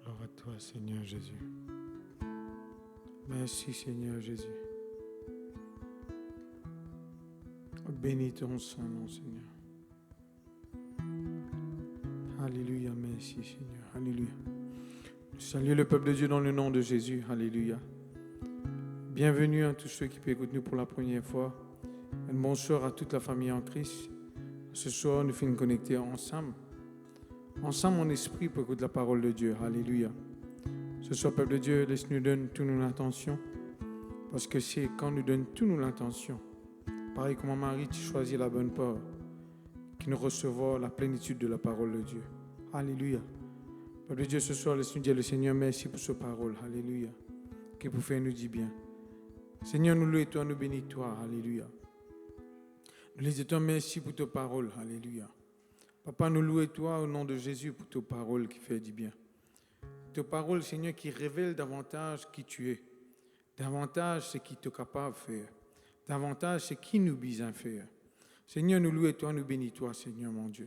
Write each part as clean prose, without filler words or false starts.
Gloire à toi, Seigneur Jésus. Merci, Seigneur Jésus. Bénis ton Saint-Nom, Seigneur. Alléluia, merci, Seigneur. Alléluia. Je salue le peuple de Dieu dans le nom de Jésus. Alléluia. Bienvenue à tous ceux qui écoutent nous pour la première fois. Et bonsoir à toute la famille en Christ. Ce soir, nous finissons connectés ensemble. Ensemble, en esprit, pour écouter la parole de Dieu. Alléluia. Ce soir, peuple de Dieu, laisse-nous donner toute nous l'intention. Parce que c'est quand nous donnons toute nous l'intention. Pareil comme Marie, tu choisis la bonne part. Qui nous recevra la plénitude de la parole de Dieu. Alléluia. Peuple de Dieu, ce soir, laisse-nous dire le Seigneur, merci pour cette parole. Alléluia. Qui pour faire nous dit bien. Seigneur, nous louons toi, nous bénis toi. Alléluia. Nous disons toi, merci pour ta parole. Alléluia. Papa, nous louons toi au nom de Jésus pour ta parole qui fait du bien. Ta parole, Seigneur, qui révèle davantage qui tu es. Davantage ce qui tu es capable de faire. Davantage ce qui nous besoin de faire. Seigneur, nous louons toi, nous bénis toi, Seigneur mon Dieu.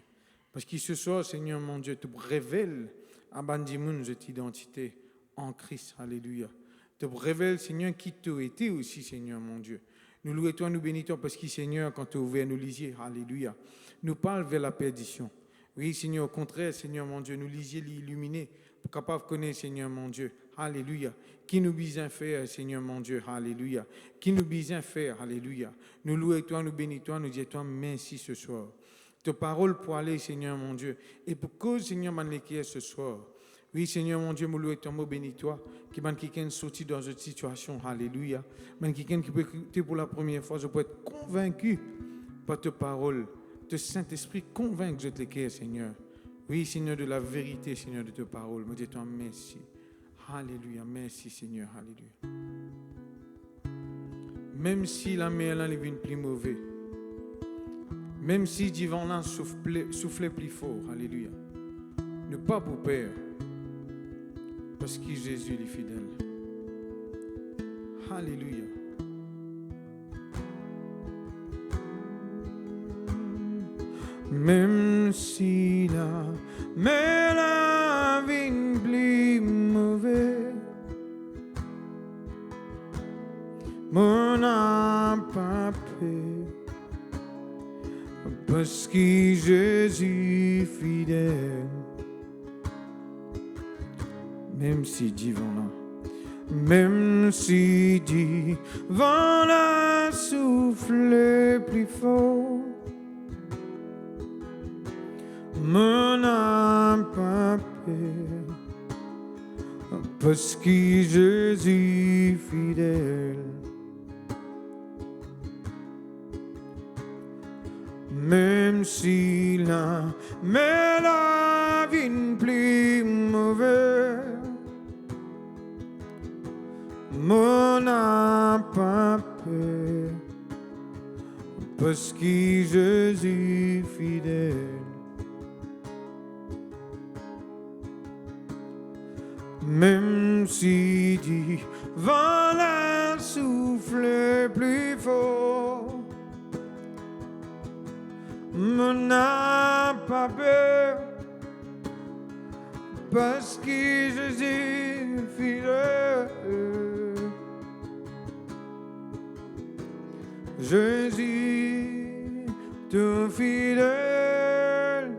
Parce que ce soir, Seigneur mon Dieu, tu révèles à Bandimoun cette identité en Christ. Alléluia. Tu révèles, Seigneur, qui tu as été aussi, Seigneur mon Dieu. Nous louons toi, nous bénis toi, parce que, Seigneur, quand tu as ouvert nos lisiers, Alléluia, nous parle vers la perdition. Oui, Seigneur, au contraire, Seigneur mon Dieu, nous lisiers l'illuminé, pour capable de connaître, Seigneur mon Dieu. Alléluia. Qui nous besoin faire, Seigneur mon Dieu. Alléluia. Qui nous besoin faire. Alléluia. Nous louons toi, nous bénis toi, nous disons toi, merci ce soir. Ta parole pour aller, Seigneur mon Dieu. Et pour cause, Seigneur, man l'équipe ce soir. Oui, Seigneur mon Dieu, nous louons toi, nous bénis toi. Qui man quelqu'un sorti dans cette situation. Alléluia. Man quelqu'un qui peut écouter pour la première fois, je peux être convaincu par ta parole. De Saint-Esprit, convainc de l'équerre, Seigneur. Oui, Seigneur, de la vérité, Seigneur, de ta parole. Me dis-toi merci. Alléluia, merci, Seigneur. Alléluia. Même si la mer là est plus mauvaise, même si le vent là soufflait plus fort, Alléluia. Ne pas pour peur, parce que Jésus est fidèle. Alléluia. Même si la mer vient plus mauvaise, mon âme pas peur, parce que Jésus est fidèle. Même si divan là, même si divan là souffle plus fort, mon âme pas peur, parce que Jésus est fidèle. Même si la mer la vie plus mauvaise, mon âme pas peur, parce que Jésus est fidèle. Même si du vent la souffle plus fort, mon âme pas peur, parce que Jésus est fidèle. Jésus, tout fidèle,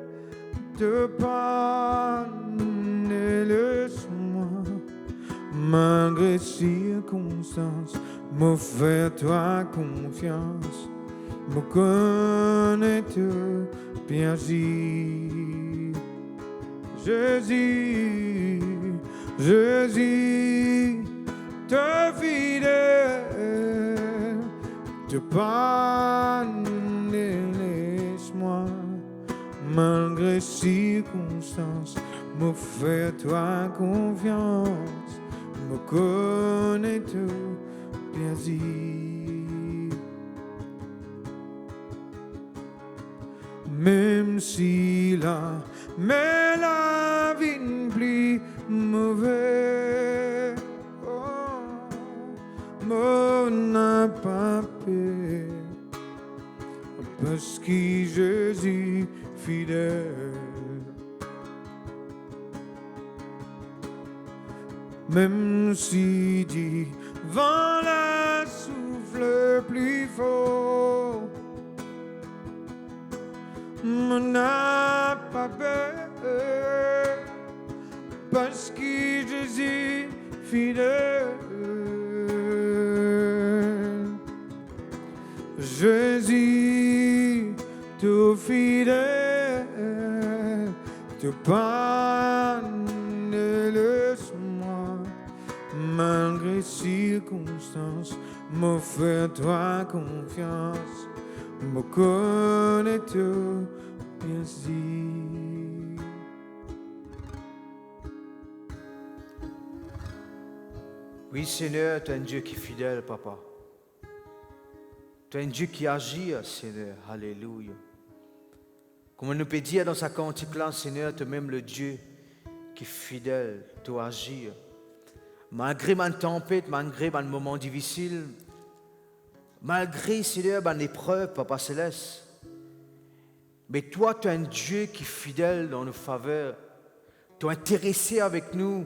te pardonne et laisse-moi, malgré circonstances, me faire toi confiance, me connaître bien si Jésus, Jésus, te fidèle, te pardonne et laisse-moi, malgré circonstances, me faire toi confiance, me connaître bien si même si mais la vie n'est plus mauvaise, oh, n'a pas peur, parce que Jésus fidèle. Même si du vent la souffle plus fort, n'a pas peur, parce que Jésus fidèle. Jésus, tout fidèle, te pardonne, laisse-moi, malgré circonstances, me fais-toi confiance, me connais tout bien si. Oui, Seigneur, tu es un Dieu qui est fidèle, Papa. Tu es un Dieu qui agit, Seigneur. Alléluia. Comme on nous peut dire dans sa cantique-là, Seigneur, tu es même le Dieu qui est fidèle, tu agis. Malgré ma tempête, malgré mon moment difficile, malgré, Seigneur, mon épreuve, Papa Céleste. Mais toi, tu es un Dieu qui est fidèle dans nos faveurs. Tu es intéressé avec nous.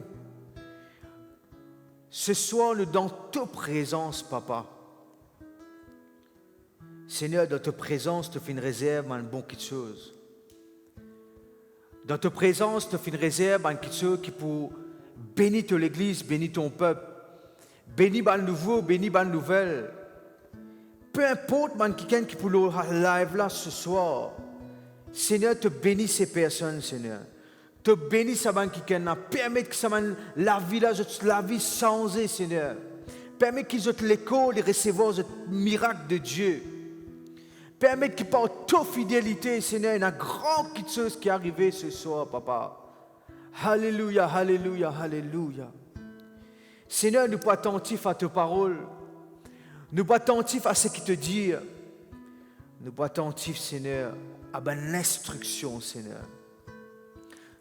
Ce soir, nous dans ta présence, Papa. Seigneur, dans ta présence, tu fais une réserve à une bonne petite chose. Dans ta présence, tu fais une réserve à une petite chose qui pour bénir ton Église, bénir ton peuple, bénir le nouveau, bénir la nouvelle. Peu importe quelqu'un qui pour le live là ce soir, Seigneur, te bénis ces personnes, Seigneur. Te bénis ça qui n'a permet que ça la vie là, la vie sans eux, Seigneur. Permet qu'ils aient l'écho de recevoir ce miracle de Dieu. Permet que par ta fidélité, Seigneur, il y a une grande petite chose qui est arrivée ce soir, Papa. Alléluia, alléluia, alléluia. Seigneur, nous pas attentifs à tes paroles. Nous pas attentifs à ce qu'il te dit. Nous pas attentifs, Seigneur, à l'instruction, Seigneur.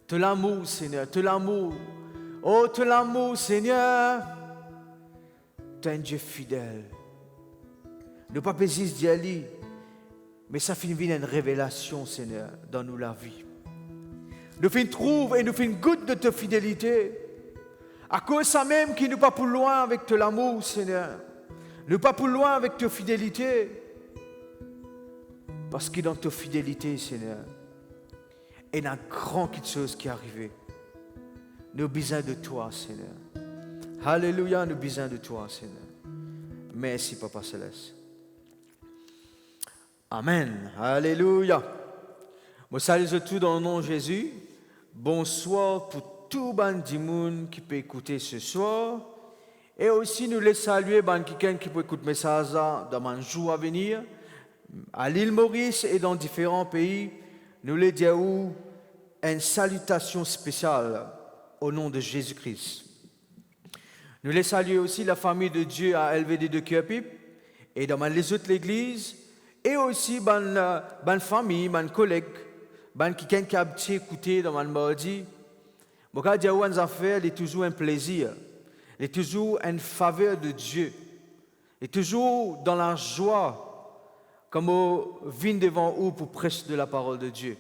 De l'amour, Seigneur, de l'amour. Oh, de l'amour, Seigneur. Tu es un Dieu fidèle. Ne pas pésis d'y aller, mais ça finit une révélation, Seigneur, dans nous la vie. Nous finissons trouver et nous finissons goût de ta fidélité. À cause de ça même qui nous pas pour loin avec de l'amour, Seigneur. Nous pas pour loin avec ta fidélité. Parce que dans ta fidélité, Seigneur, il y a une grande chose qui est arrivée. Nous avons besoin de toi, Seigneur. Alléluia, nous avons besoin de toi, Seigneur. Merci, Papa Céleste. Amen. Alléluia. Moi, salue tout dans le nom de Jésus. Bonsoir pour tout le monde qui peut écouter ce soir. Et aussi, nous les saluer quelqu'un qui peut écouter le message dans un jour à venir. À l'île Maurice et dans différents pays, nous les disons une salutation spéciale au nom de Jésus-Christ. Nous les saluons aussi la famille de Dieu à LVD de Kierpip et dans les autres églises et aussi ban famille, ban collègues, ban quelqu'un qui a écouté dans le mardi. Bon, quand Dieu a une affaire, il est toujours un plaisir, il est toujours une faveur de Dieu, il est toujours dans la joie. Comme on vient devant vous pour prêcher de la parole de Dieu.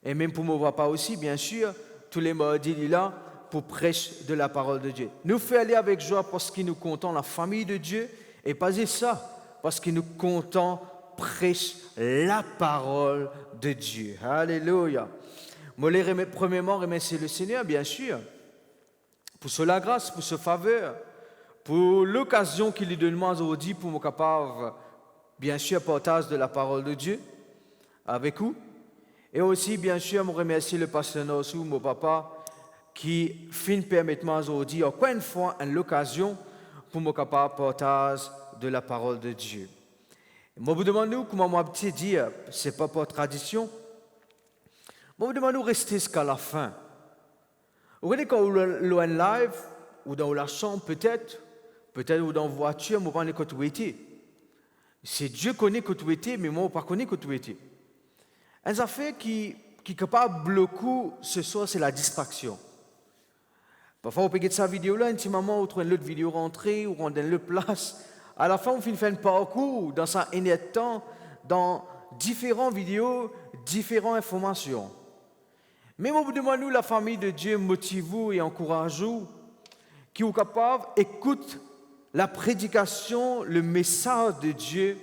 Et même pour mon papa aussi, bien sûr, tous les mardis, il est là pour prêcher de la parole de Dieu. Nous faisons aller avec joie parce que nous comptons la famille de Dieu et pas ça, parce que nous comptons prêcher la parole de Dieu. Alléluia. Moi, premièrement, remercier le Seigneur, bien sûr, pour la grâce, pour ce faveur, pour l'occasion qu'il lui donne aujourd'hui pour me capable bien sûr, partage de la parole de Dieu avec vous. Et aussi, bien sûr, je remercie le pasteur Nossou, mon papa, qui finit permettre aujourd'hui, encore une fois, l'occasion pour me capable partage de la parole de Dieu. Moi, vous demande comment moi, petit dire, c'est pas pour tradition. Moi, vous demande de rester jusqu'à la fin. Vous voyez, quand vous êtes en live, ou dans la chambre, peut-être, ou dans la voiture, vous voyez quand vous étiez. C'est Dieu connaît que tu étais, mais moi, je ne connais pas que tu étais. une affaire qui est capable de bloquer ce soir, c'est la distraction. Parfois, on peut regarder sa vidéo là, un petit moment, on trouve une autre vidéo rentrée, ou on donne une place. À la fin, on finit faire un parcours dans sa énergie de temps, dans différentes vidéos, différentes informations. Même au bout de moi, nous, la famille de Dieu, motive-vous et encourage-vous, qui sont capables, écoute la prédication, le message de Dieu,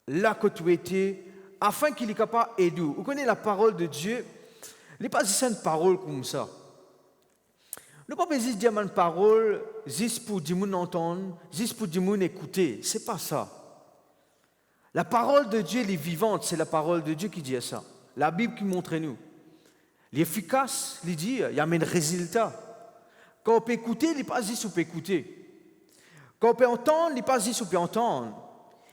la côtoyer, afin qu'il est capable d'aider. Vous connaissez la parole de Dieu, il n'est pas juste une parole comme ça. Ne pas juste dire une parole, juste pour dire moun entendre, juste pour dire moun écouter. C'est pas ça. La parole de Dieu, elle est vivante, c'est la parole de Dieu qui dit ça. La Bible qui montre nous. Elle est efficace, elle dit, il amène résultat. Quand on peut écouter, il n'est pas juste on peut écouter. Quand on peut entendre, il n'est pas juste on peut entendre.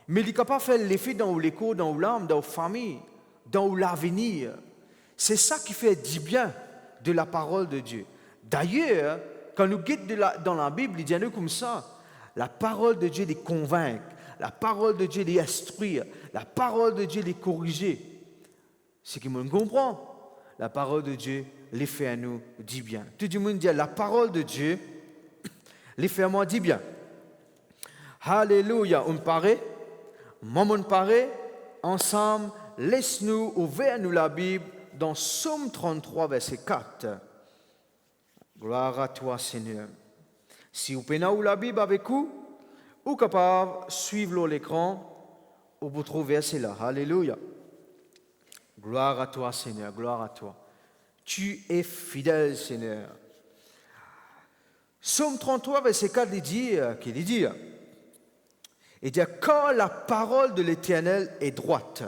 Mais il est capable de faire l'effet dans l'écho, dans l'âme, dans la famille, dans l'avenir. C'est ça qui fait du bien de la parole de Dieu. D'ailleurs, quand nous guidons dans la Bible, il dit à nous comme ça, la parole de Dieu les convainc, la parole de Dieu les instruire, la parole de Dieu les corriger. Ce qui me comprend, la parole de Dieu les fait à nous du bien. Tout le monde dit, la parole de Dieu les fait à moi du bien. Alléluia, on paraît, on paraît, ensemble, laisse-nous ouvrir nous la Bible dans Psaume 33, verset 4. Gloire à toi, Seigneur. Si vous prenez la Bible avec vous, vous êtes capable de suivre l'écran, vous trouvez verset là. Alléluia. Gloire à toi, Seigneur. Gloire à toi. Tu es fidèle, Seigneur. Psaume 33, verset 4, il dit, car la parole de l'Éternel est droite,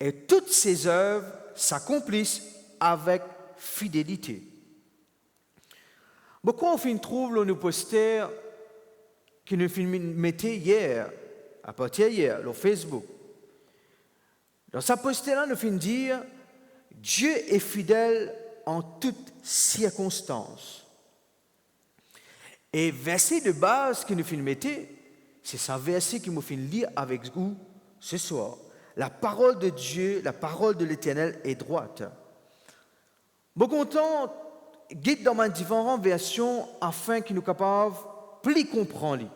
et toutes ses œuvres s'accomplissent avec fidélité. Pourquoi on trouve nos posters que nous mettons hier, à partir d'hier, sur Facebook? Dans sa poster-là, nous finissons dire Dieu est fidèle en toutes circonstances. Et verset de base que nous finissons mettre, c'est ce verset que nous finissons lire avec vous ce soir. La parole de Dieu, la parole de l'Éternel est droite. Bon content, guide dans ma différentes versions afin qu'il nous capable plus comprendre.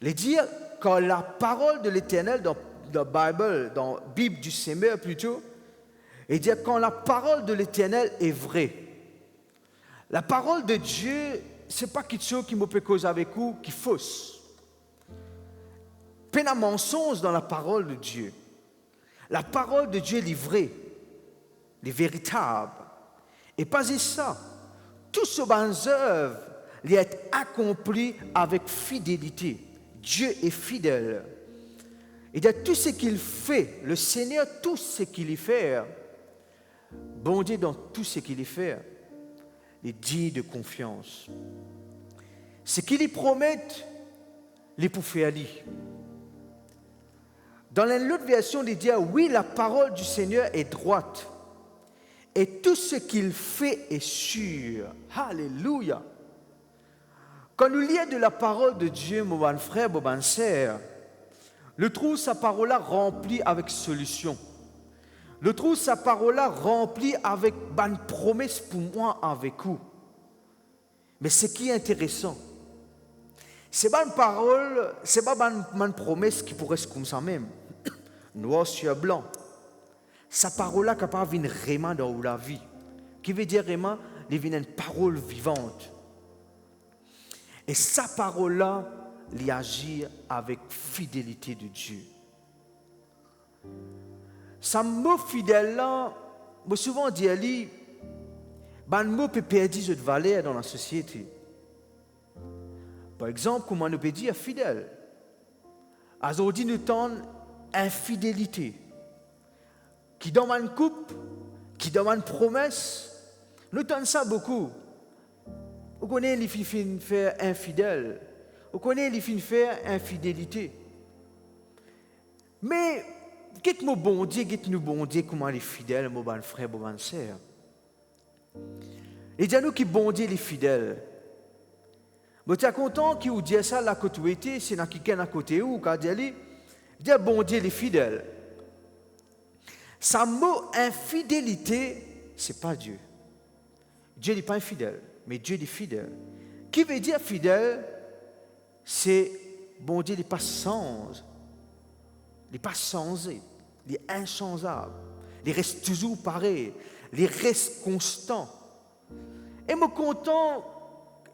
Les dire quand la parole de l'Éternel dans la Bible, dans la Bible du Seigneur plutôt, et dire quand la parole de l'Éternel est vraie. La parole de Dieu, c'est pas quelque chose qui me peut causer avec vous qui est fausse. Pas un mensonge dans la parole de Dieu. La parole de Dieu est vraie, elle est véritable. Et pas juste ça, tout ce bonnes œuvres est accompli avec fidélité. Dieu est fidèle. Et de tout ce qu'il fait, le Seigneur, tout ce qu'il y fait, bon Dieu dans tout ce qu'il y fait, il est digne de confiance. Ce qu'il y promet, il peut faire. Dans l'autre version, il dit oui, la parole du Seigneur est droite. Et tout ce qu'il fait est sûr. Alléluia. Quand nous lisons de la parole de Dieu, mon bon frère, mon bonne sœur, le trouve sa parole-là remplie avec solution. Le trouve sa parole-là remplie avec une promesse pour moi avec vous. Mais ce qui est intéressant, c'est pas une parole, c'est pas une promesse qui pourrait se comme ça même. Noir sur blanc. Sa parole-là capable de venir vraiment dans la vie. Qui veut dire vraiment, il vient une parole vivante. Et sa parole-là, il agit avec fidélité de Dieu. Ce mot fidèle-là, moi souvent dit, un mot peut perdre de valeur dans la société. Par exemple, comment on peut dire fidèle? Aujourd'hui, nous tendons infidélité. Qui dans une coupe, qui dans une promesse, nous tendons ça beaucoup. Vous connaissez les filles faire infidèle. Vous connaissez les filles faire infidélité. Mais, qu'est-ce que nous bon Dieu, comment les fidèles, mon bon frère, mon bonne sœur. Et dis-nous qui bon Dieu les fidèles. Mais tu es content qu'il vous dise ça, la côté, c'est dans quelqu'un à côté où, quand il dit bon Dieu les fidèles. Sa mot infidélité, c'est pas Dieu. Dieu n'est pas infidèle, mais Dieu est fidèle. Qui veut dire fidèle? C'est bon Dieu, il n'est pas sans. Il n'est pas changé. Il est inchangeable. Il reste toujours pareil. Il reste constant. Et me content,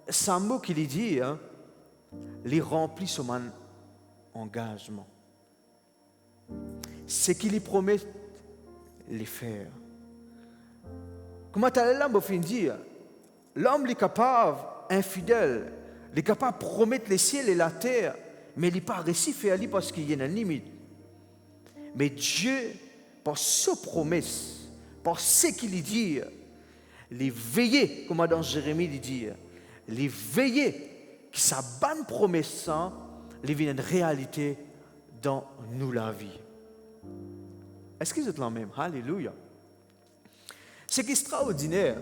c'est un mot qu'il dit, hein, il remplit son engagement. Ce qu'il y promet, les faire. Comment l'homme a fini de dire? L'homme est capable, infidèle, il est capable de promettre les ciels et la terre, mais il n'est pas réussi à faire parce qu'il y a une limite. Mais Dieu, par sa promesse, par ce qu'il dit, les veiller, comme dans Jérémie il dit, les veiller, que sa bonne promesse, les vient une réalité dans nous la vie. Est-ce que vous êtes là même? Alléluia. C'est extraordinaire.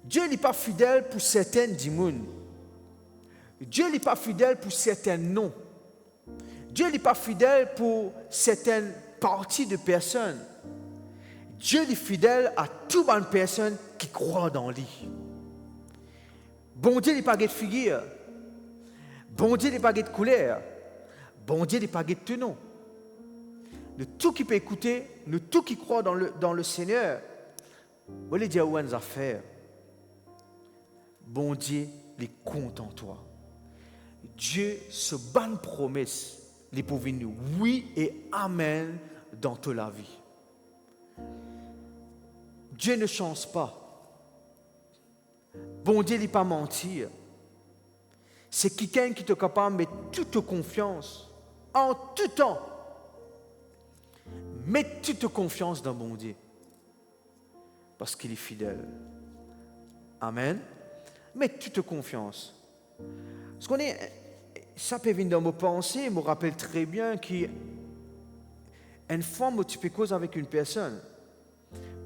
Dieu n'est pas fidèle pour certaines dimones. Dieu n'est pas fidèle pour certains noms. Dieu n'est pas fidèle pour certaines parties de personnes. Dieu est fidèle à toute bonne personne qui croit dans lui. Bon Dieu n'est pas de figure. Bon Dieu n'est pas de couleur. Bon Dieu n'est pas de nom. De tout qui peut écouter, de tout qui croit dans le Seigneur, vous voulez dire où est affaires. Bon Dieu, il compte en toi. Dieu se bonne promesse, il peut venir oui et amen dans toute la vie. Dieu ne change pas. Bon Dieu n'est pas mentir. C'est quelqu'un qui est capable de mettre toute confiance en tout temps. Mets toute confiance dans bon Dieu. Parce qu'il est fidèle. Amen. Mets toute confiance. Parce qu'on est, ça peut venir dans mes pensées, me rappelle très bien qu'une femme, tu peux causer avec une personne.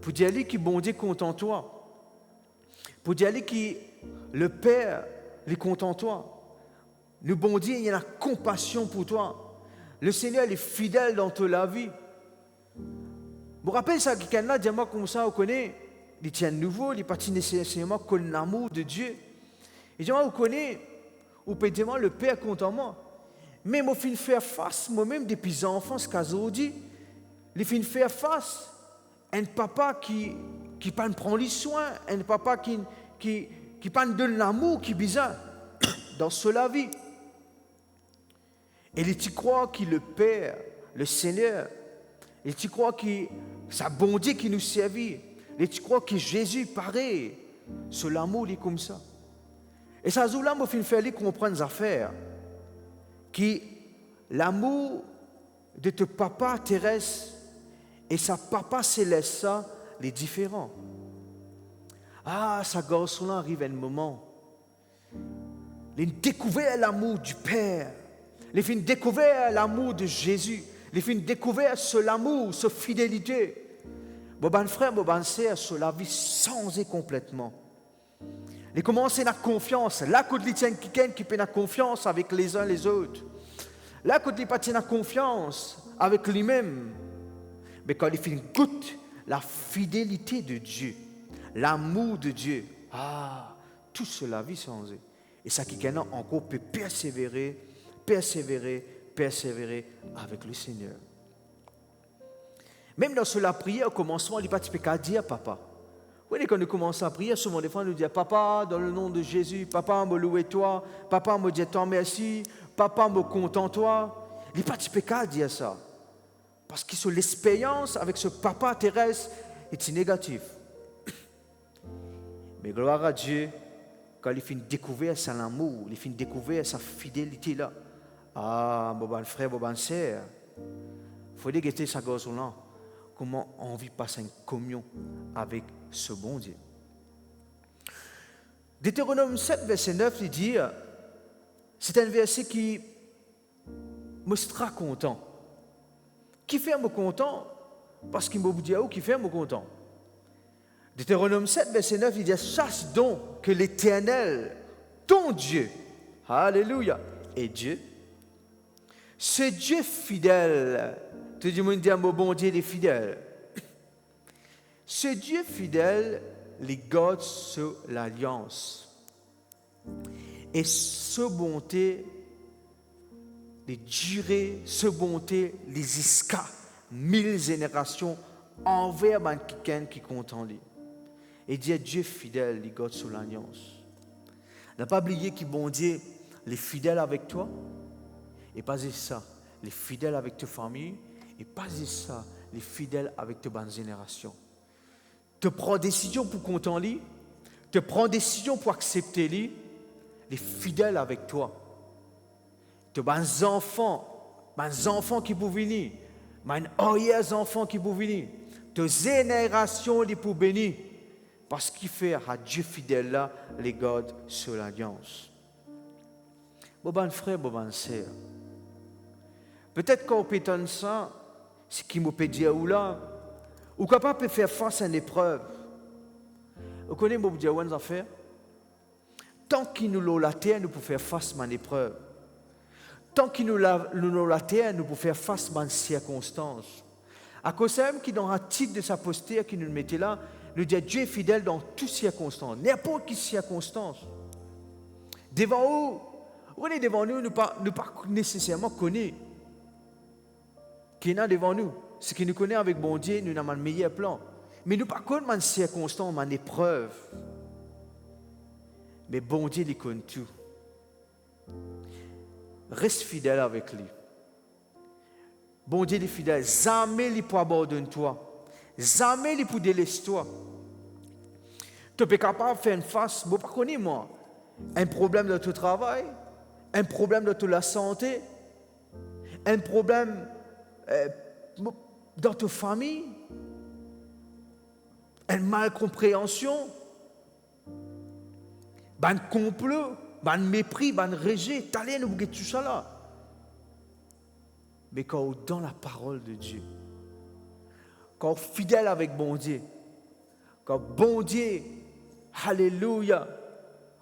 Pour dire que bon Dieu compte en toi. Pour dire que le Père est content en toi. Le bon Dieu, il y a la compassion pour toi. Le Seigneur est fidèle dans toute la vie. Vous rappelez ça, quelqu'un-là, dis-moi comme ça, vous connaissez, il tient nouveau, il est parti nécessairement que l'amour de Dieu. Et dis-moi, vous connaissez, vous pouvez dire, le Père compte en moi. Mais moi, je finis faire face, moi-même, depuis enfants, ce qu'aujourd'hui, je finis faire face à un papa qui prend les soins, un papa qui donne l'amour qui est bizarre dans cela vie. Et tu crois que le Père, le Seigneur, et tu crois que c'est un bon Dieu qui nous servit, et tu crois que Jésus pareil, sur l'amour il est comme ça. Et ça là me fait faire comprendre des affaires, que l'amour de ton papa terrestre et sa papa céleste, ça, les différents. Ah, ça garçon-là arrive à un moment. Il découvert l'amour du Père. Il fin découvert l'amour de Jésus. Il fin découvert ce l'amour, cette fidélité. Bon frère, bon sœur, sur la vie changée complètement. Il commence à la confiance. Là, quand il tient quelqu'un qui peut la confiance avec les uns les autres. Là, quand il pas la confiance avec lui-même. Mais quand il fait une goutte, la fidélité de Dieu, l'amour de Dieu, tout cela vie changée. Et ça, quelqu'un encore peut persévérer avec le Seigneur. Même dans la prière, au commencement, il n'est pas typique à dire papa. Vous voyez, quand on commence à prier, souvent des fois, on nous dit papa, dans le nom de Jésus, papa, me louer toi, papa, me dire toi merci, papa, me content toi. Il n'est pas typique à dire ça. Parce que sur l'expérience avec ce papa terrestre est négatif. Mais gloire à Dieu, quand il finit de découvrir son amour, il finit de découvrir sa fidélité là. Ah, mon bon frère, mon bonne sœur, il faut déguetter sa gosse-là. Comment on vit passer une communion avec ce bon Dieu. Deutéronome 7, verset 9, il dit, c'est un verset qui me sera content. Qui fait me content? Parce qu'il me dit, qui fait me content? Deutéronome 7, verset 9, il dit, sache donc que l'Éternel, ton Dieu, alléluia, est Dieu. Ce Dieu fidèle tout le monde dit, mon bon Dieu est fidèle. Ce Dieu fidèle, les garde sur l'alliance. Et ce bonté, les durées, ce bonté, les isca, 1000 générations envers quelqu'un qui compte en lui. Et Dieu fidèle, les garde sur l'alliance. N'a pas oublié qu'il bon Dieu, les fidèles avec toi, et pas ça, les fidèles avec ta famille, et pas ça, les fidèles avec ta bonne génération. Tu prends décision pour compter en lui, tu prends décision pour accepter lui, les fidèles avec toi. Tu as des enfants qui peuvent venir, des enfants qui peuvent venir, tu as générations qui peuvent bénir, parce qu'il fait à Dieu fidèle là, les garde sur l'alliance. Bon frère, bon sœur, peut-être qu'on peut entendre ça, ce qui me peut dire ou là, ou capable de faire face à une épreuve. Vous connaissez mon dire une affaire? Tant qu'il nous l'a la terre, nous pouvons faire face à une épreuve. Tant qu'il nous l'a la terre, nous pouvons faire face à une circonstance. À cause de ça, qui dans un titre de sa postère qui nous mettait là, nous dit Dieu est fidèle dans toutes circonstances, n'importe quelle circonstance. Devant nous ne pas nécessairement connaître qui est devant nous. Ce qui nous connaît avec bon Dieu, nous avons un meilleur plan. Mais nous pas connaissons une circonstance, une épreuve. Mais bon Dieu, il connaît tout. Reste fidèle avec lui. Bon Dieu, il est fidèle. Jamais il pour abandonner toi. Jamais il pour délaisser toi. Tu es capable de faire une face, je ne connais pas moi, un problème dans ton travail, un problème dans la santé, un problème dans ta famille, une malcompréhension, un complot, un mépris, un rejet, tu allais nous tout ça là. Mais quand on est dans la parole de Dieu, quand on est fidèle avec bon Dieu, quand bon Dieu, alléluia,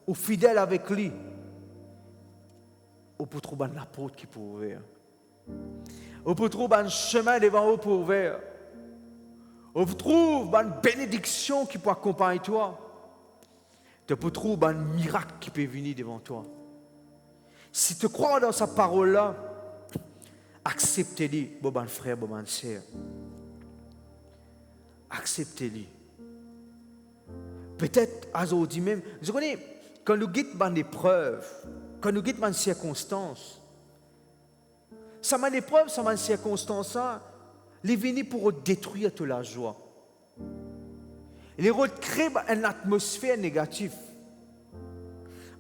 ou fidèle avec lui, on peut trouver la porte qui peut ouvrir. On peut trouver un chemin devant eux pour ouvrir. On trouve une bénédiction qui peut accompagner toi. Tu peux trouver un miracle qui peut venir devant toi. Si tu crois dans sa parole-là, acceptez-le, bon frère, bon sœur. Acceptez-le. Peut-être aujourd'hui même, je connais, quand nous guettons une épreuve, quand nous guettons une circonstance, ça m'a une épreuve, ça m'a une circonstance, ça, il est venu pour détruire toute la joie. Il est créé une atmosphère négative.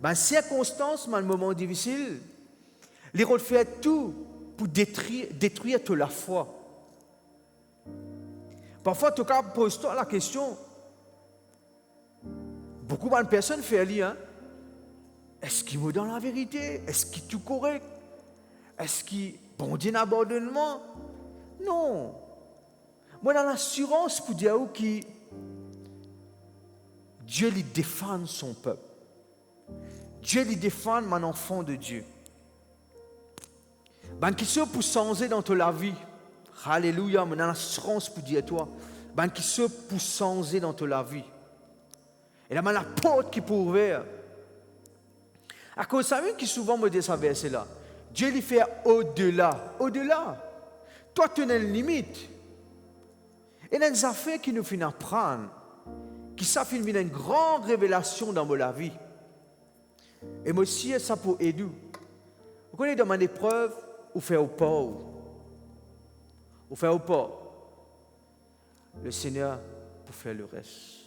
Dans une circonstance, dans un moment difficile, il est fait tout pour détruire toute la foi. Parfois, tu poses-toi la question, beaucoup de personnes font lire, est-ce qu'il me donne la vérité? Est-ce qu'il est tout correct? Est-ce qu'il bon Dieu n'abandonnement? Non. Moi, dans l'assurance pour dire que Dieu lui défend son peuple. Dieu lui défend mon enfant de Dieu. Ben qui se pour changer dans ta vie. Alléluia, mais dans l'assurance pour dire toi. Ben qui se pour changer dans ta vie. Et là, la porte qui peut ouvrir. À cause de ça, qui souvent me dit ça verset là. Dieu lui fait au-delà. Au-delà. Toi, tu as une limite. Et il y a des affaires qui nous font apprendre, qui ça fait une grande révélation dans la vie. Et moi aussi, ça pour aider. Vous connaissez dans mon épreuve, vous faites au pauvre. Vous faites au pauvre. Le Seigneur pour faire le reste.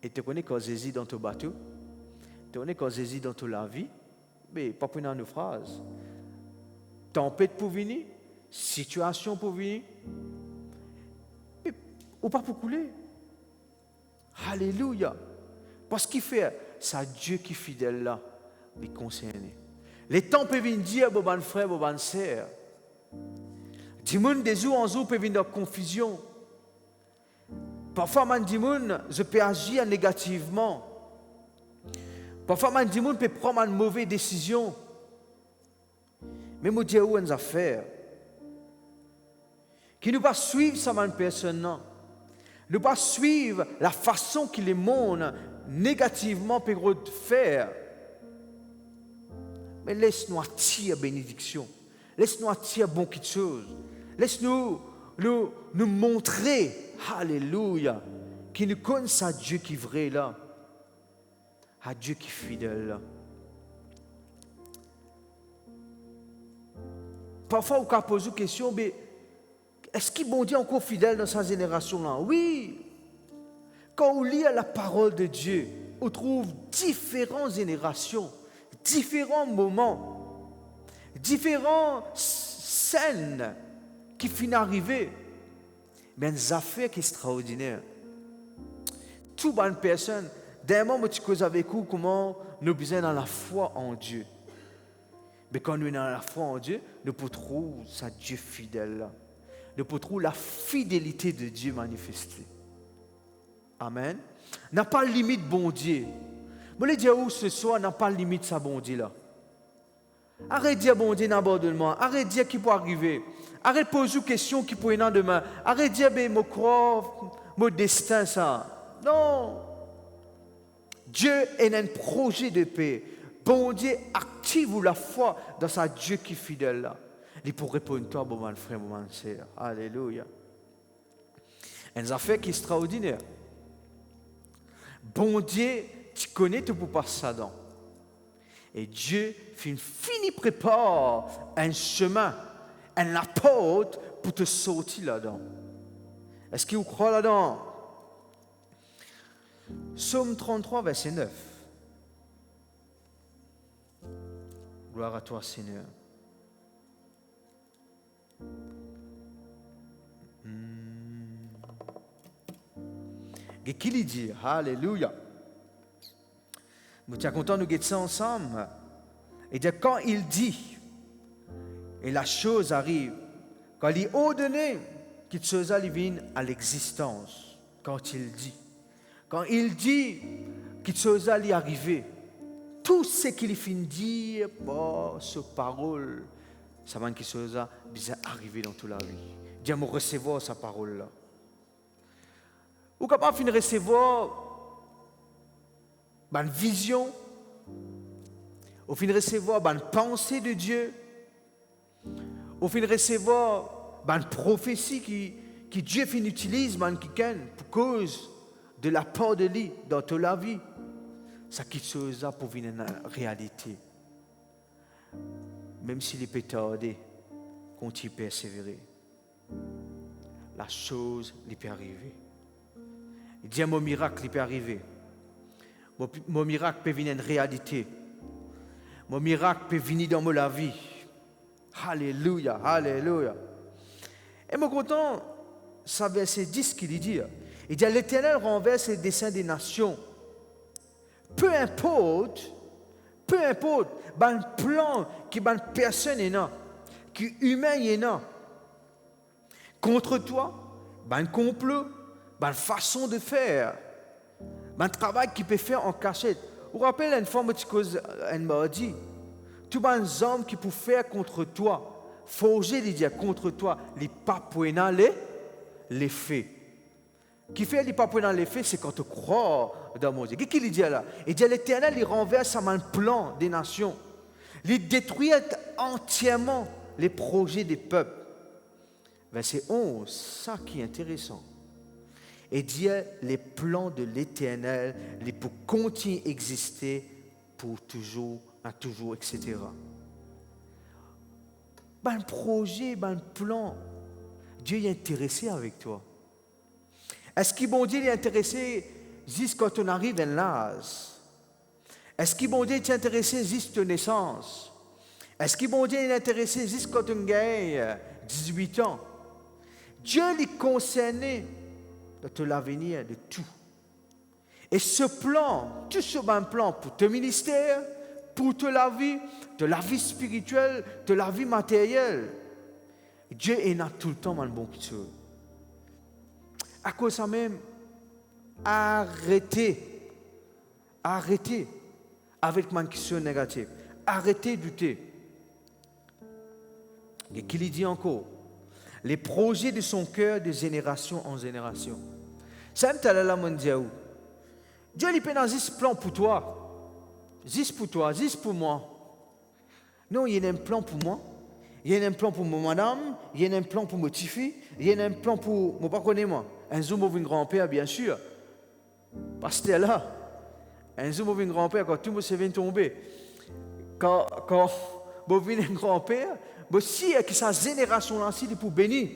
Et tu connais quand Jésus dans ton bateau, tu connais quand Jésus dans ta vie, mais pas pour une phrase. Tempête pour venir, situation pour venir, mais ou pas pour couler. Alléluia. Parce qu'il fait, c'est Dieu qui est fidèle là, mais concerné. Les temps peuvent venir dire, bon frère, bon sœur. Du monde des jours en jour peut venir dans confusion. Parfois, je peux agir négativement. Parfois, je peux prendre une mauvaise décision. Mais je dis où une affaire. qui ne pas suivre sa même personne, non. Ne pas suivre la façon qu'il les monde négativement peut faire. Mais laisse-nous attirer bénédiction. Laisse-nous attirer bon quelque chose. Laisse-nous nous montrer, alléluia, qu'il nous connaît à Dieu qui est vrai là. À Dieu qui est fidèle là. Parfois, on peut poser une question, mais est-ce qu'il bon Dieu encore fidèle dans sa génération-là? Oui. Quand on lit la parole de Dieu, on trouve différentes générations, différents moments, différentes scènes qui finissent d'arriver. Mais une affaire qui est extraordinaire. Toute bonne personne, d'un moment, tu causes avec vous comment nous besoin dans la foi en Dieu. Mais quand nous sommes dans la foi en Dieu, nous pouvons trouver sa Dieu fidèle. Nous pouvons trouver la fidélité de Dieu manifestée. Amen. N'a pas de limite, bon Dieu. Je veux dire où ce soir, n'a pas de limite, ça, bon Dieu là. Arrête de dire, bon Dieu, n'abandonne-moi. Arrête de dire qui peut arriver. Arrête de poser une question qui peut venir demain. Arrête de dire, ben, je crois, mon destin, ça. Non. Dieu est un projet de paix. Bon Dieu, active la foi dans sa Dieu qui est fidèle là. Il pour répondre à toi, bon mon frère, bon mon sœur. Alléluia. Une affaire qui est extraordinaire. Bon Dieu, tu connais, tu peux passer ça dedans. Et Dieu finit prépare un chemin, un apôtre pour te sortir là-dedans. Est-ce qu'il vous croit là-dedans? Psaume 33, verset 9. Gloire à toi, Seigneur. Et qui lui dit? Alléluia. Nous sommes contents de nous ça ensemble. Et dire quand il dit, et la chose arrive, quand il ordonne, quelque chose vienne à l'existence. Quand il dit. Quand il dit, quelque chose est arrivé. Tout ce qu'il finit de dire, ce parole, ça va quelque chose bien arriver dans toute la vie. Dieu me recevoir sa parole là. Ou capable de recevoir une vision, ou fin de recevoir une pensée de Dieu, ou fin de recevoir une prophétie qui Dieu fin utilise pour cause de la part de lui dans toute la vie. Ça quelque chose pour venir en réalité. Même s'il est peut tarder, continue à persévérer. La chose lui peut arriver. Il dit mon miracle lui peut arriver. Mon miracle peut venir en réalité. Mon miracle peut venir dans ma vie. Alléluia, alléluia. Et mon content, ça verset 10 qu'il dit. Il dit l'Éternel renverse les desseins des nations. Peu importe, un plan qui une personne est là, qui humain est là, contre toi, un complot, une façon de faire, un travail qui peut faire en cachette. Vous vous rappelez une fois, elle m'a dit, tout les hommes qui peuvent faire contre toi, forger les dire contre toi, les papouena les faits. Qui fait les papouena les faits, c'est quand tu crois dans mon Dieu. Qu'est-ce qu'il dit là? Il dit l'Éternel, il renverse un plan des nations. Il détruit entièrement les projets des peuples. Verset 11, ça qui est intéressant. Et dit les plans de l'Éternel, les pour continuer à exister pour toujours, à toujours, etc. Un projet, un plan, Dieu est intéressé avec toi. Est-ce que bon Dieu est intéressé juste quand on arrive à l'âge? Est-ce que bon Dieu est intéressé juste à la naissance? Est-ce que bon Dieu est intéressé juste quand on gagne 18 ans? Dieu est concerné de l'avenir de tout. Et ce plan, tout ce bon plan pour ton ministère, pour toute la vie spirituelle, de la vie matérielle, Dieu est là tout le temps un bon chose. À cause de ça même, arrêtez avec ma question négative. Arrêtez de douter. Et qu'il dit encore, les projets de son cœur de génération en génération. Ça me t'a là, mon Dieu. Dieu, il peut dans un plan pour toi. Juste pour toi, juste pour moi. Non, il y a un plan pour moi. Il y a un plan pour ma madame. Il y a un plan pour mon petit fils. Il y a un plan pour mon pas connaître moi. Un jour, mon grand-père, bien sûr. Parce que là, un jour, mon grand-père, quand tout le monde s'est tombé, quand mon grand-père, si que sa génération-là, c'est pour bénir.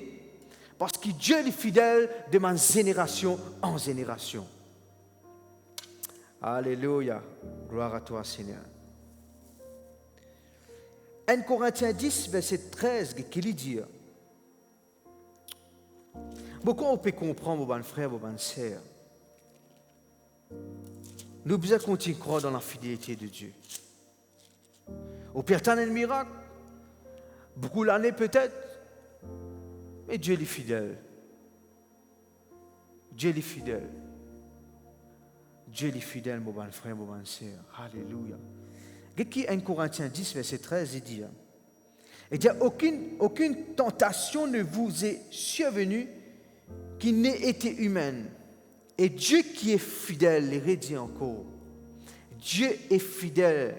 Parce que Dieu est fidèle de ma génération en génération. Alléluia. Gloire à toi, Seigneur. 1 Corinthiens 10, verset 13, qui lui dit beaucoup on peut comprendre, mon frère, mon sœur. Nous devons continuer à croire dans la fidélité de Dieu. Au pire, t'en as un miracle. Beaucoup l'année peut-être. Mais Dieu est fidèle. Dieu est fidèle. Dieu est fidèle, mon frère, mon sœur. Alléluia. Qui 1 Corinthiens 10, verset 13, il dit, aucune tentation ne vous est survenue qui n'ait été humaine. Et Dieu qui est fidèle, il redit encore, Dieu est fidèle,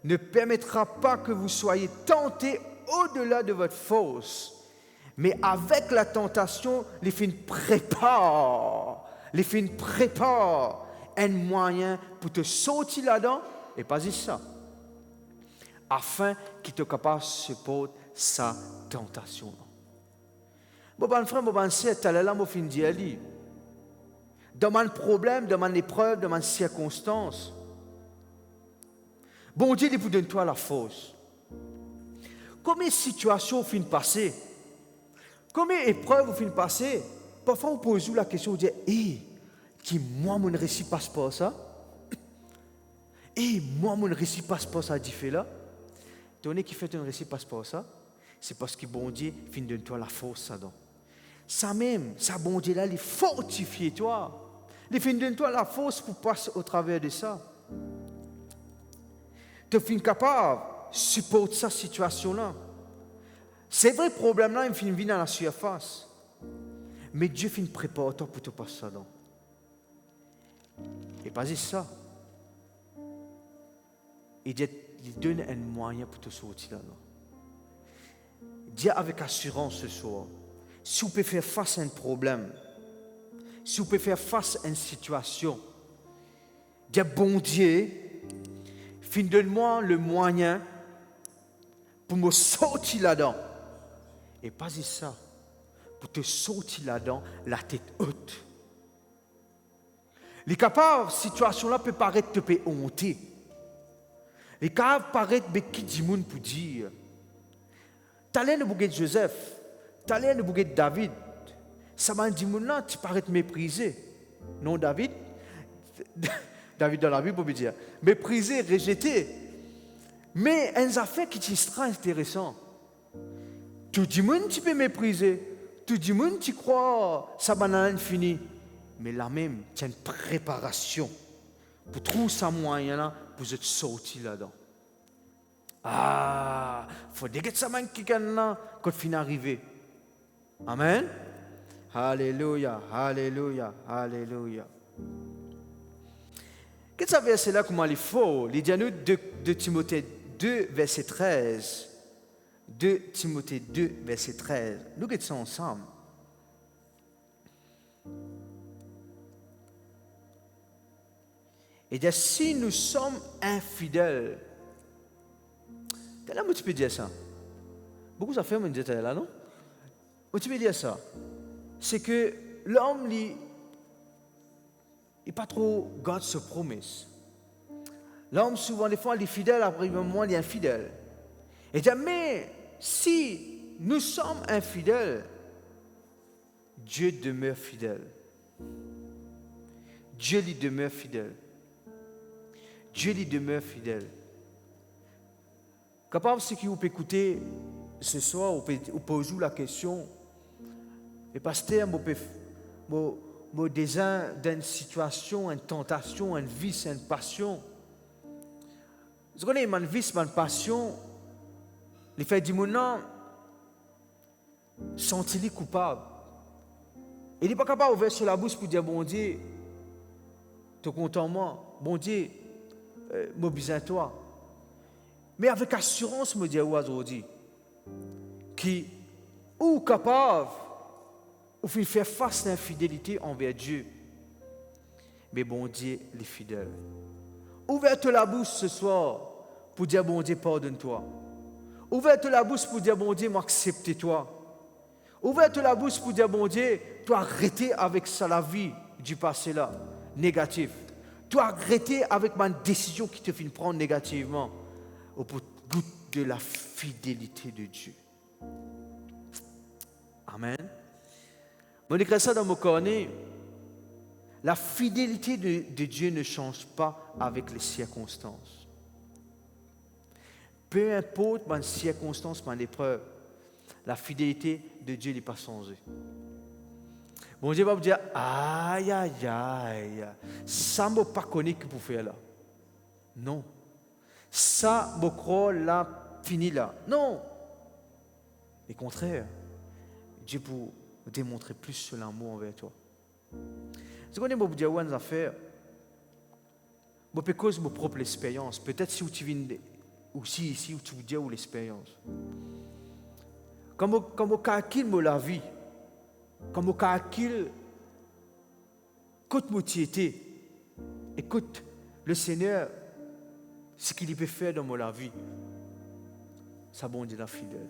ne permettra pas que vous soyez tentés au-delà de votre force. Mais avec la tentation, les filles préparent un moyen pour te sortir là-dedans, et pas juste ça, afin qu'il te capable de supporter sa tentation. Bon, frère, bon, sœur, tu as là, mon fin d'y dans mon problème, dans mon épreuve, dans mon circonstance. Bon Dieu, il vous donne toi la force. Combien de situations finissent passer? Combien d'épreuves vous finissent passer? Parfois, vous posez la question, vous dites, qui moi, mon récit passe pas ça? Moi, mon récit passe pas ça, dit fait là. Tenez qui fait un récit passe pas ça, c'est parce que bon Dieu finit de toi la force ça donc. Ça même, ça bon Dieu là, il fortifie toi. Il finit de toi la force pour passer au travers de ça. Tu es capable de supporter cette situation-là. C'est vrai, le problème-là, il finit de venir à la surface. Mais Dieu finit de préparer toi pour te passer ça donc. Et pas juste ça. Il donne un moyen pour te sortir là-dedans. Dis avec assurance ce soir, si vous pouvez faire face à un problème, si vous pouvez faire face à une situation, dis bon Dieu, donne-moi le moyen pour me sortir là-dedans. Et pas juste ça, pour te sortir là-dedans, la tête haute. Les capables, situation-là peut paraître te faire honter. Les capables paraître mais qui dit monde pour dire. T'allais le bouquet de Joseph, t'allais le bouquet de David. Ça m'a dit mon tu parais méprisé. Non David, David dans la Bible pour me dire méprisé, rejeté. Mais un affaire qui est très intéressant. Tout le monde tu peux mépriser, tout le monde tu crois ça banane fini. Mais là même, tu as une préparation pour trouver ce moyen-là pour te sortir là-dedans. Ah, il faut dégager ça quand il finit arriver. Amen. Alléluia, alléluia, alléluia. Qu'est-ce que ça verset là comment il faut? Il dit à nous de Timothée 2, verset 13. 2 Timothée 2, verset 13. Nous regardons ça ensemble. Et dit, si nous sommes infidèles, là, tu peux dire ça. Beaucoup de gens me disent là, non? Tu peux dire ça. C'est que l'homme, il n'est pas trop garde ses promesses. L'homme, souvent, des fois, il est fidèle, après un moment, il est infidèle. Et dit, mais si nous sommes infidèles, Dieu demeure fidèle. Dieu lui demeure fidèle. Dieu lui demeure fidèle. Capable, c'est que vous pouvez écouter ce soir, vous pouvez jouer la question. Et pasteur, mon désir d'une situation, une tentation, une vice, une passion. Vous connaissez mon vice, ma passion. Les fait du monde, senti coupable. Il n'est pas capable d'ouvrir sur la bouche pour dire, bon Dieu, tu es content de moi, bon Dieu, moi besoin de toi. Mais avec assurance, me dit aujourd'hui, qui ou capable ou faire face à l'infidélité envers Dieu. Mais bon Dieu, les fidèles. Ouvre la bouche ce soir pour dire, bon Dieu, pardonne-toi. Ouvre la bouche pour dire, bon Dieu, m'accepte-toi. Ouvre la bouche pour dire, bon Dieu, tu as arrêté avec ça la vie du passé là, négatif. Tu as arrêté avec ma décision qui te fait prendre négativement au bout de la fidélité de Dieu. Amen. On écrit ça dans mon cornet. La fidélité de Dieu ne change pas avec les circonstances. Peu importe les circonstances, les épreuves, la fidélité de Dieu n'est pas changée. Bon Dieu va vous dire, aïe, aïe, aïe, ça ne m'a pas connu que pour faire là. Non. Ça, mon croix là, fini là. Non. Au contraire, Dieu pour démontrer plus de l'amour envers toi. Ce qu'on est pour dire une affaire, je peux cause ma propre expérience. Peut-être si tu viens aussi ici où tu veux dire l'expérience. Quand je calcule la vie, quand je calcule toute moitié, écoute, le Seigneur, ce qu'il peut faire dans ma vie, ça bon Dieu la fidèle.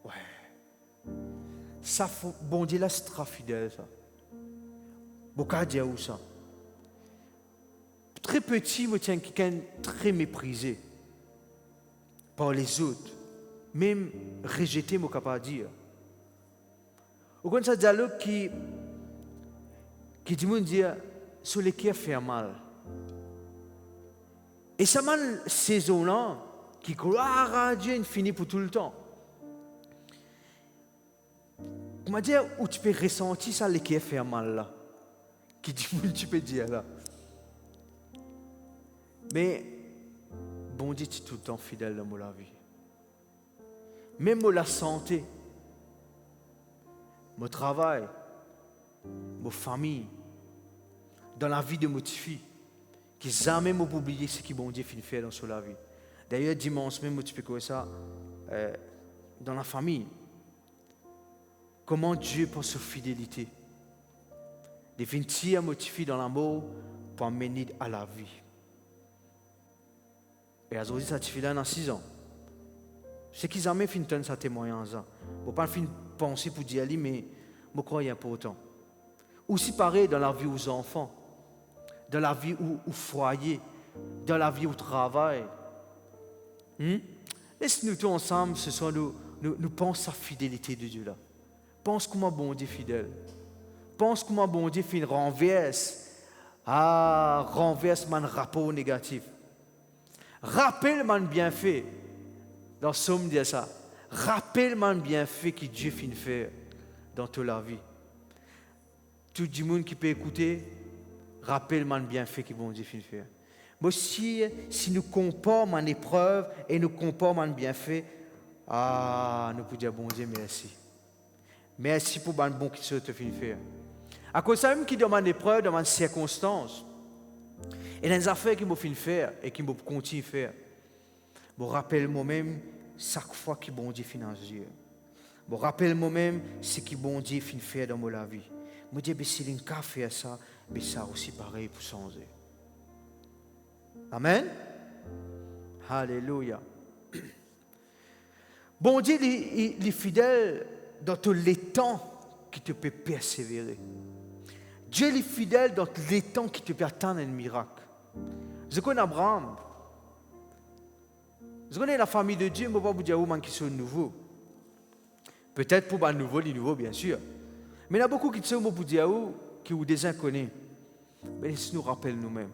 Ouais. Ça, bon Dieu la sera fidèle, ça. Beaucoup dire où ça. Très petit, je me tiens quelqu'un très méprisé par les autres, même rejeté, je suis capable de dire. Au contraire, ce dialogue qui dit, me dire, sur les qui fait mal. Et ça m'a saison-là, qui gloire à Dieu infini pour tout le temps. Comment dire, où tu peux ressentir ça, les qui fait mal là. Qui dit, tu peux dire là. Mais, bon Dieu, tu es tout le temps fidèle dans ma vie. Même dans la santé, mon travail, ma famille, dans la vie de mes filles, qui jamais m'ont oublié ce que bon Dieu finit faire dans la vie. D'ailleurs, dimanche même, tu peux voir ça dans la famille. Comment Dieu pense sur fidélité. De venir motiver dans l'amour pour mener à la vie. Et aujourd'hui, ça te fait là dans 6 ans. Je sais qu'ils n'ont jamais fini de sa témoignage. Je ne vais pas penser pour dire, mais je crois qu'il est important. Aussi pareil dans la vie aux enfants, dans la vie au foyer, dans la vie au travail. Laisse-nous tous ensemble, ce soir, nous pensons à la fidélité de Dieu là. Pense comment bon Dieu est fidèle. Pense comment bon Dieu fait une renverse mon rapport négatif. Rappelle mon bienfait. Dans Somme dit ça. Rappelle mon bienfait que Dieu fait faire dans toute la vie. Tout le monde qui peut écouter, rappelle mon bienfait que bon Dieu fait faire. Mais si nous comparons mon épreuve et nous comparons mon bienfait, nous pouvons dire bon Dieu merci. Merci pour le bon qui se te fait faire. À cause de ça même qui demande épreuve, demande circonstances. Et dans les affaires qui m'ont fait faire et qui m'ont continué à faire. Je rappelle moi-même chaque fois que bon Dieu fait dans Dieu. Je rappelle moi-même ce que bon Dieu fait faire dans ma vie. Je dis, si l'un fait ça, mais ça aussi pareil pour changer. Amen. Alléluia. Bon Dieu, il est fidèle dans tous les temps qui te peut persévérer. Dieu est fidèle dans les temps qui te peut attendre un miracle. Je connais Abraham. Je connais la famille de Dieu, je ne peux pas vous dire qui sont nouveaux. Peut-être pour les nouveaux, bien sûr. Mais il y a beaucoup qui sont pour dire qui sont des inconnus. Mais laissez-nous rappeler nous-mêmes.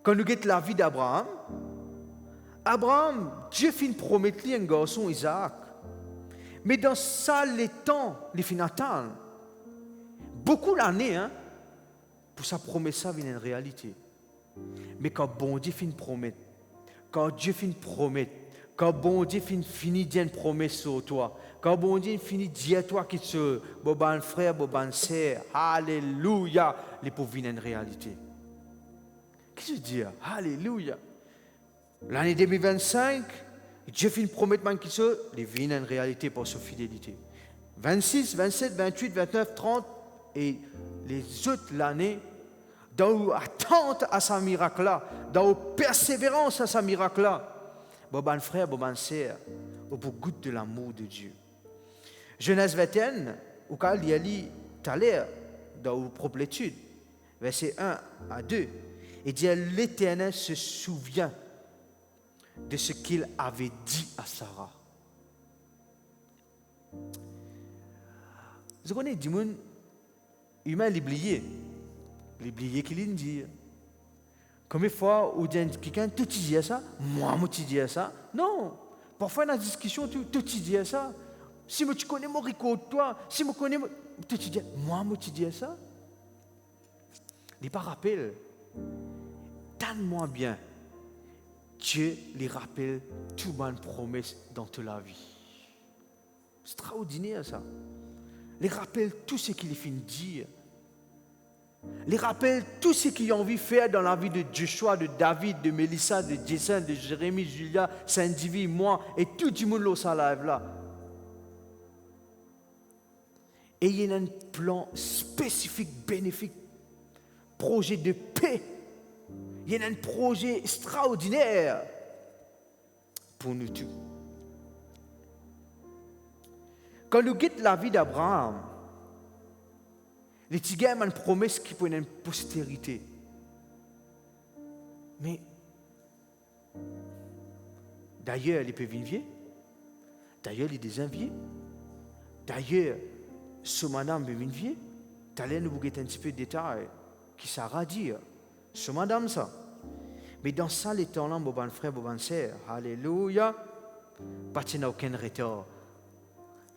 Quand nous regardons la vie d'Abraham, Dieu fait une promesse à un garçon, Isaac. Mais dans ça, les temps, les fins attendent. Beaucoup d'années, pour sa promesse, ça vient en réalité. Mais quand bon Dieu fait une promesse, quand Dieu fait une promesse, quand bon Dieu finit de dire une promesse sur toi, quand bon Dieu finit de dire à toi qu'il se bon frère, bon sœur, alléluia, les pauvres viennent une réalité. Qu'est-ce que je veux dire? Alléluia. L'année 2025, Dieu finit de promettre qu'il se, les viennent une réalité pour sa fidélité. 26, 27, 28, 29, 30 et les autres l'année, dans l'attente à sa miracle-là, dans la persévérance à sa miracle-là, bon frère, bon sœur, au bout goût de l'amour de Dieu. Genèse 21, au cas où il y a lu tout à l'heure, dans la propre étude, verset 1 à 2, il dit l'Éternel se souvient de ce qu'il avait dit à Sarah. Vous connaissez, du monde humain l'oublié qu'il dit. Combien de fois où quelqu'un te dit ça, moi je dis ça. Non, parfois dans la discussion tu te dis ça. Si tu connais mon rico toi, si je connais tu te dis moi je dis ça. Il pas rappel. Donne-moi bien. Dieu les rappelle toute bonne promesse dans toute la vie. C'est extraordinaire ça. Les rappelle tout ce qu'il finit de dire. Les rappelle tout ce qu'ils ont envie de faire dans la vie de Joshua, de David, de Mélissa, de Jason, de Jérémie, Julia, Saint-Divi, moi et tout le monde qui live là. Et il y a un plan spécifique, bénéfique, projet de paix. Il y a un projet extraordinaire pour nous tous. Quand nous guettons la vie d'Abraham, les tigres ont une promesse qui pour une postérité. Mais d'ailleurs, ils peuvent vivre. D'ailleurs, ils des enviés. D'ailleurs, ce madame peut vivre. D'ailleurs, nous vous un petit peu de détails qui ça dire. Ce madame ça. Mais dans ça, les temps-là, mon bon frère, mon bonne sœur, alléluia, pas de aucun retard.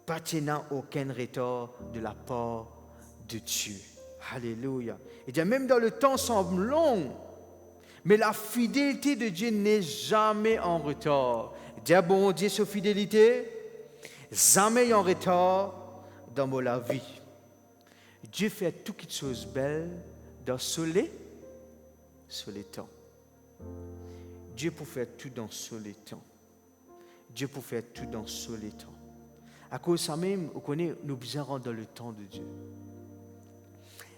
Pas de aucun retard de la part de Dieu. Alléluia. Et bien même dans le temps semble long, mais la fidélité de Dieu n'est jamais en retard. Dire bon Dieu sa fidélité, jamais en retard dans la vie. Dieu fait toutes choses belles dans les temps. Dieu peut faire tout dans les temps. Dieu peut faire tout dans les temps. À cause de ça même, on connaît, nous besoin dans le temps de Dieu.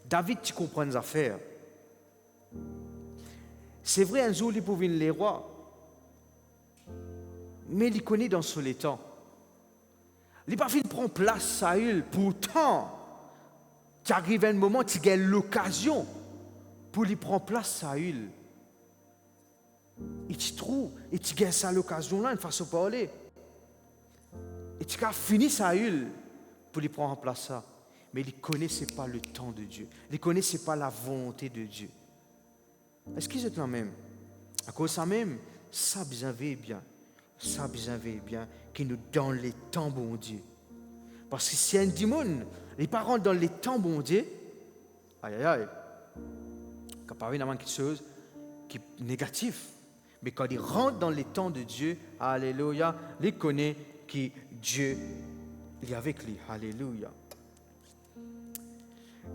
David, tu comprends les affaires. C'est vrai, un jour, il pouvait les rois. Mais il connaît dans les temps. Il n'a pas fait de prendre place Saül. Pourtant, tu arrives à un moment, tu gagnes l'occasion pour lui prendre place Saül. Et tu trouves, et tu gagnes ça l'occasion-là, une façon de parler. Et tu as fini Saül pour lui prendre en place ça. Mais il ne connaissait pas le temps de Dieu. Il ne connaissait pas la volonté de Dieu. Est-ce qu'ils sont là même? À cause de ça même, ça bien bien. Ça bien bien qui nous donne les temps bon Dieu. Parce que si un démon, les parents dans les temps bon Dieu, aïe aïe aïe, quand parle dans quelque chose qui est négatif. Mais quand il rentre dans les temps de Dieu, alléluia, il connaît que Dieu est avec lui. Alléluia.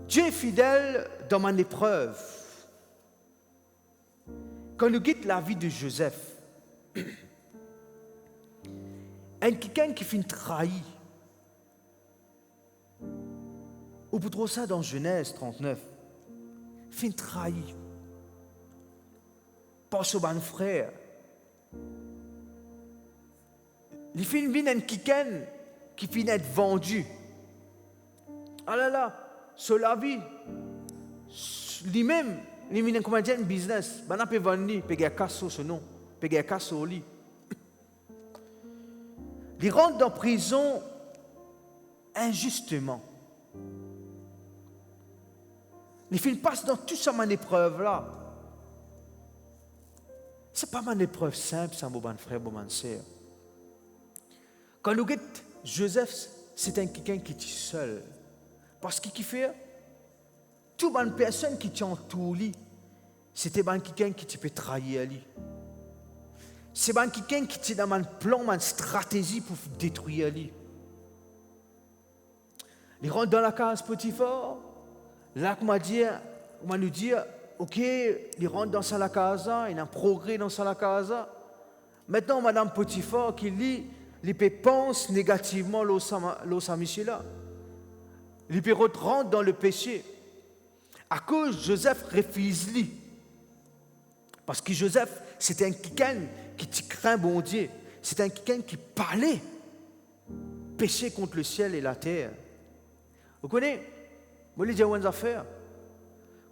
Dieu est fidèle dans mon épreuve. Quand nous guettons la vie de Joseph, quelqu'un qui finit trahi, ou pour trouver ça dans Genèse 39, finit trahi par son bon frère. Il finit bien quelqu'un qui finit être vendu. Ah là là, sur la vie, lui-même, il finit comme un business. Il peut vendre, il peut gagner casse sur ce nom, il peut gagner casse sur lui. Il rentre dans la prison injustement. Il passe dans toute cette épreuve-là. Ce n'est pas une épreuve simple, ça, mon bon frère, mon bonne sœur. Quand nous regardons Joseph, c'est quelqu'un qui est seul. Parce qu'il fait, toute bonne personne qui tient tout lui, c'était quelqu'un qui peut trahir lui. c'est quelqu'un qui tient dans un plan, une stratégie pour détruire lui. Il rentre dans la case Potiphar. Là, on va nous dire, ok, il rentre dans la casa, il a un progrès dans la casa. Maintenant, Madame Potiphar qui lit, il pense négativement à monsieur-là. Il rentre dans le péché. À cause Joseph refuse lui. Parce que Joseph, c'était un quelqu'un qui craint bon Dieu. C'est un quelqu'un qui parlait péché contre le ciel et la terre. Vous connaissez, moi je dis une affaire.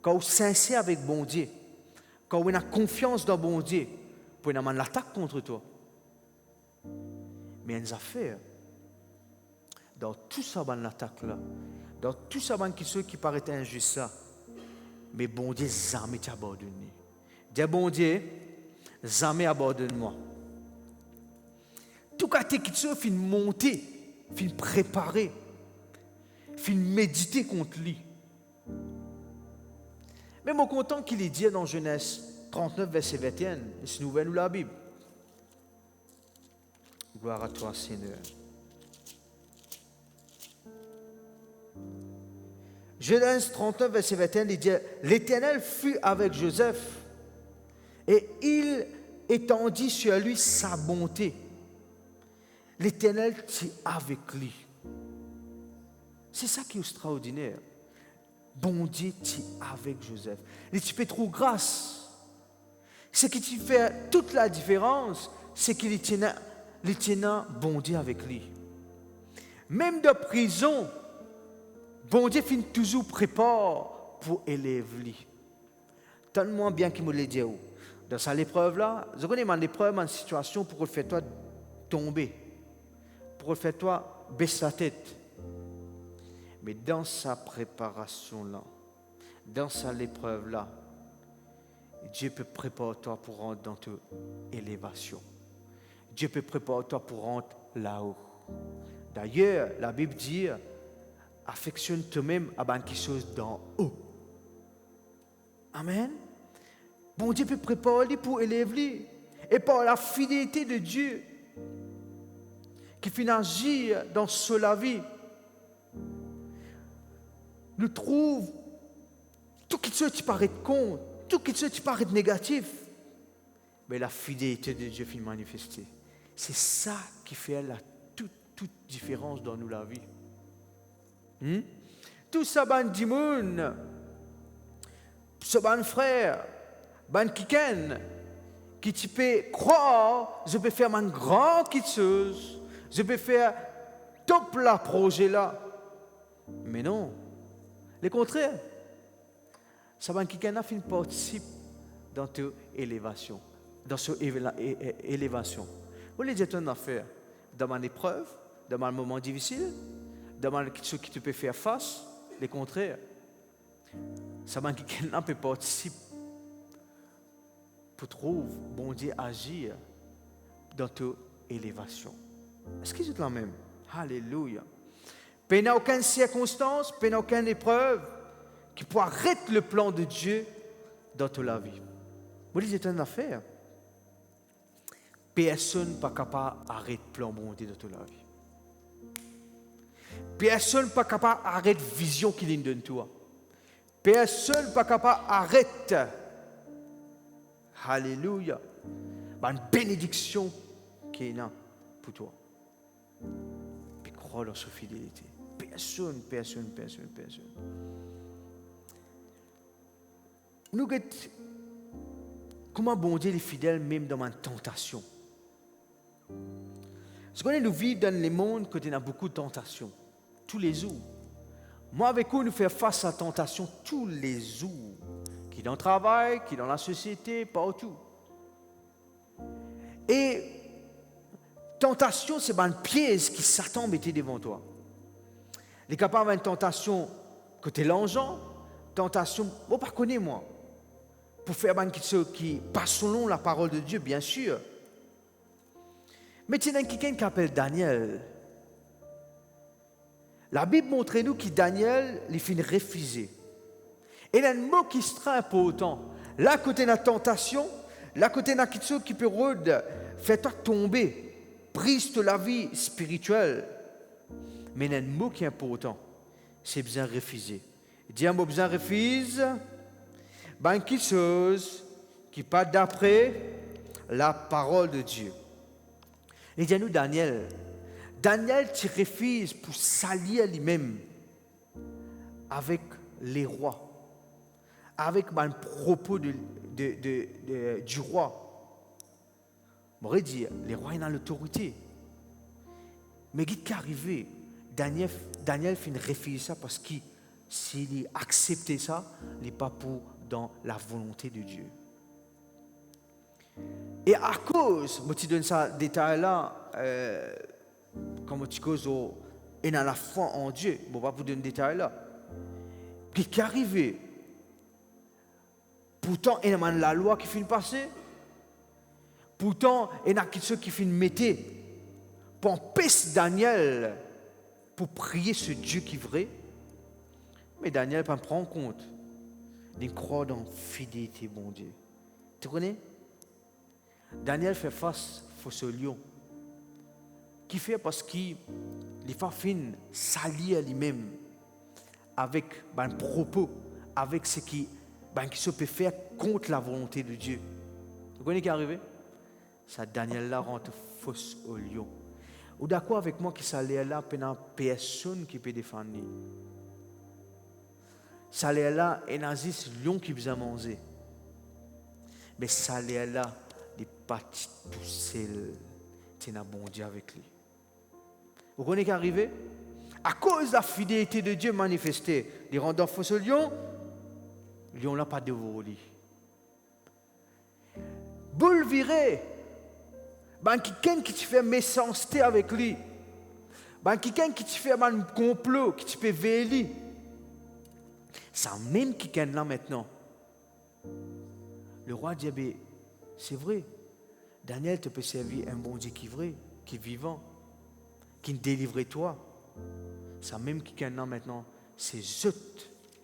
Quand vous êtes sincère avec bon Dieu, quand vous avez confiance dans bon Dieu, vous pouvez avoir l'attaque contre toi. Mais une affaire, dans tout ça, l'attaque-là, dans tout ça, qui paraît injuste, ça, mais bon Dieu, jamais t'abandonne. Dis bon Dieu, jamais abandonne-moi. Tout cas, tu es fin monter, fin préparer, fin méditer contre lui. Mais je suis content qu'il ait dit dans Genèse 39, verset 21, c'est nouvelle ou la Bible. Gloire à toi, Seigneur. Genèse 39, verset 21, il dit, l'Éternel fut avec Joseph et il étendit sur lui sa bonté. L'Éternel est avec lui. C'est ça qui est extraordinaire. Bon Dieu est avec Joseph. Et tu fais trop grâce. Ce qui te fait toute la différence, c'est qu'il tient bon Dieu avec lui. Même de prison, bon Dieu finit toujours prépare pour élever lui. Tellement bien qu'il me l'a dit. Dans cette épreuve-là, je connais mon épreuve, une situation pour le faire toi tomber, pour le faire toi baisser la tête. Mais dans sa préparation-là, dans cette épreuve-là, Dieu peut préparer toi pour rentrer dans ton élévation. Dieu peut préparer toi pour rentrer là-haut. D'ailleurs, la Bible dit, affectionne toi-même à quelque chose d'en haut. Amen. Bon Dieu peut préparer pour élever. Et par la fidélité de Dieu, qui fait agir dans la vie, nous trouvons tout ce qui paraît con, tout ce qui paraît négatif, mais la fidélité de Dieu finit manifestée. C'est ça qui fait la toute différence dans nous la vie. Tout ça, ban dimoun, ce ban frère, ban kiken, qui tu peux croire, je peux faire une grande chose, je peux faire top la projet là, mais non. Le contraire, ça va qui participe dans ton élévation, dans cette élévation. Vous voulez dire une affaire, dans une épreuve, dans un moment difficile, dans ce qui te peut faire face, le contraire, ça va qui peut participer pour trouver bon Dieu agir dans ton élévation. Est-ce que c'est la même? Alléluia. Il n'y a aucune circonstance, il n'y a aucune épreuve qui peut arrêter le plan de Dieu dans toute la vie. Vous dites, c'est une affaire. Personne n'est pas capable d'arrêter le plan de Dieu dans toute la vie. Personne n'est pas capable d'arrêter la vision qu'il donne de toi. Personne n'est pas capable d'arrêter. Alléluia. Une bénédiction qui est là pour toi. Puis crois dans sa fidélité. Personne. Nous, comment bon Dieu est fidèle même dans une tentation. Parce que nous vivons dans le monde où il y a beaucoup de tentations. Tous les jours. Moi, avec vous, nous faisons face à la tentation tous les jours. Qui dans le travail, qui dans la société, partout. Et tentation, c'est une pièce qui Satan mettait devant toi. Il est capable d'avoir une tentation côté l'argent, tentation, vous ne connaissez pas moi, pour faire quelque chose qui passe selon la parole de Dieu, bien sûr. Mais il y a quelqu'un qui s'appelle Daniel. La Bible montre nous que Daniel, il finit refusé. Et il y a un mot qui est très important. Là, côté de la tentation, Là côté n'a quelque chose qui peut rôde, fait-toi tomber, brise de la vie spirituelle. Mais il y a un mot qui est important, c'est besoin de refuser. Dis un mot besoin de refuser, ben quelque chose qui part d'après la parole de Dieu. Et dis-nous Daniel, tu refuses pour s'allier lui-même avec les rois, avec le propos du roi. On pourrait dire, les rois ont l'autorité. Mais qu'est-ce qui est arrivé? Daniel fait une refuse ça parce que s'il acceptait ça, il n'est pas pour dans la volonté de Dieu. Et à cause, je te donne ça détail là, comme tu causes et dans la foi en Dieu, je ne vais pas vous donner détail là. Qu'est-ce qui est arrivé? Pourtant, il y a la loi qui finit passer. Pourtant, il y a quelque chose qui finit mettre pour empêcher Daniel pour prier ce Dieu qui est vrai. Mais Daniel ne prend pas compte. Il croit dans la fidélité, bon Dieu. Tu connais? Daniel fait face à ce lion. Qui fait parce qu'il fait fin s'allier à lui-même avec un propos, avec ce qui se peut faire contre la volonté de Dieu. Vous connaissez ce qui est arrivé? Ça, Daniel là rentre fausse au lion. Ou d'accord avec moi que ça allait là, pendant personne qui peut défendre. Ça allait là, et nazis lion qui vous a mangé. Mais ça allait là, des parties tout seul, tu n'as bon Dieu avec lui. Vous connaissez ce qui est arrivé? À cause de la fidélité de Dieu manifestée, les rendant fausse au lion, le lion n'a pas dévoré. Boule virée. Quelqu'un qui te fait méchanceté avec lui. Quelqu'un qui te fait un complot, qui te fait veiller. C'est même quelqu'un là maintenant. Le roi dit, c'est vrai. Daniel te peut servir un bon Dieu qui est vrai, qui est vivant, qui te délivre toi. C'est même quelqu'un là maintenant. C'est eux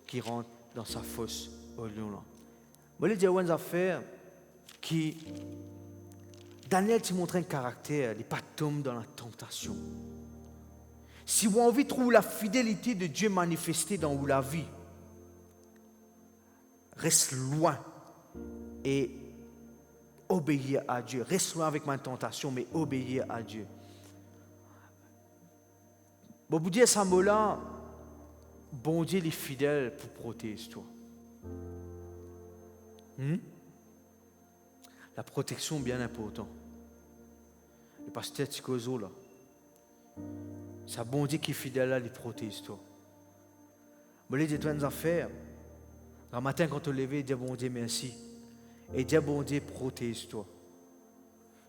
qui rentrent dans sa fosse au lion là. Moi, je vais dire une affaire qui... Daniel te montre un caractère, il n'est pas tombé dans la tentation. Si vous avez envie de trouver la fidélité de Dieu manifestée dans la vie, reste loin et obéir à Dieu. Reste loin avec ma tentation, mais obéir à Dieu. Bon, vous dire ça mot-là, bon Dieu est fidèle pour protéger toi. La protection est bien importante. Le pasteur Tikozo là, c'est bon Dieu qui est fidèle là, il protège toi. Je vais dire une affaire. Un matin quand tu te lèves, dis bon Dieu merci. Et dis bon Dieu protège toi.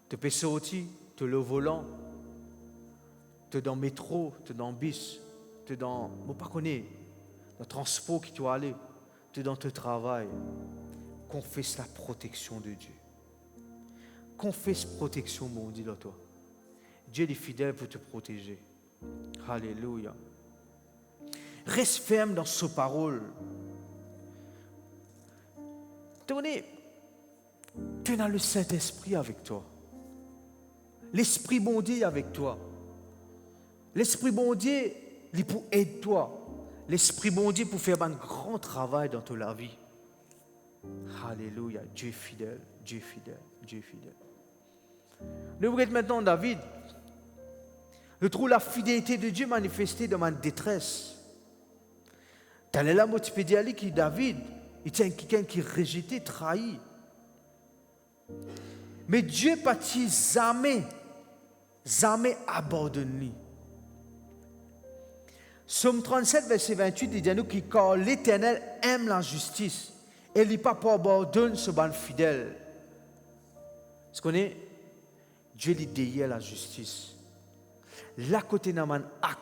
Tu peux sortir, tu es le volant, tu es dans le métro, tu es dans le bus, tu es dans, je ne sais pas connaître, dans le transport qui tu vas aller, tu es dans ton travail. Confesse la protection de Dieu. Confesse protection, mon Dieu, dans toi. Dieu est fidèle pour te protéger. Alléluia. Reste ferme dans sa parole. Tu as le Saint-Esprit avec toi. L'Esprit bon Dieu est avec toi. L'Esprit bon Dieu, il est pour aider toi. L'Esprit bon Dieu pour faire un grand travail dans ta vie. Alléluia. Dieu est fidèle, Dieu est fidèle, Dieu est fidèle. Nous regardons maintenant David. Je trouve la fidélité de Dieu manifestée dans ma détresse. Dans la mot, tu peux dire que David, il était quelqu'un qui est rejeté, trahi. Mais Dieu n'a jamais abandonné. Psaume 37, verset 28, il dit nous que quand l'Éternel aime la justice, il n'est pas pour abandonner ce ban fidèle. Vous connaissez? Dieu est derrière la justice. Là côté d'un man acte,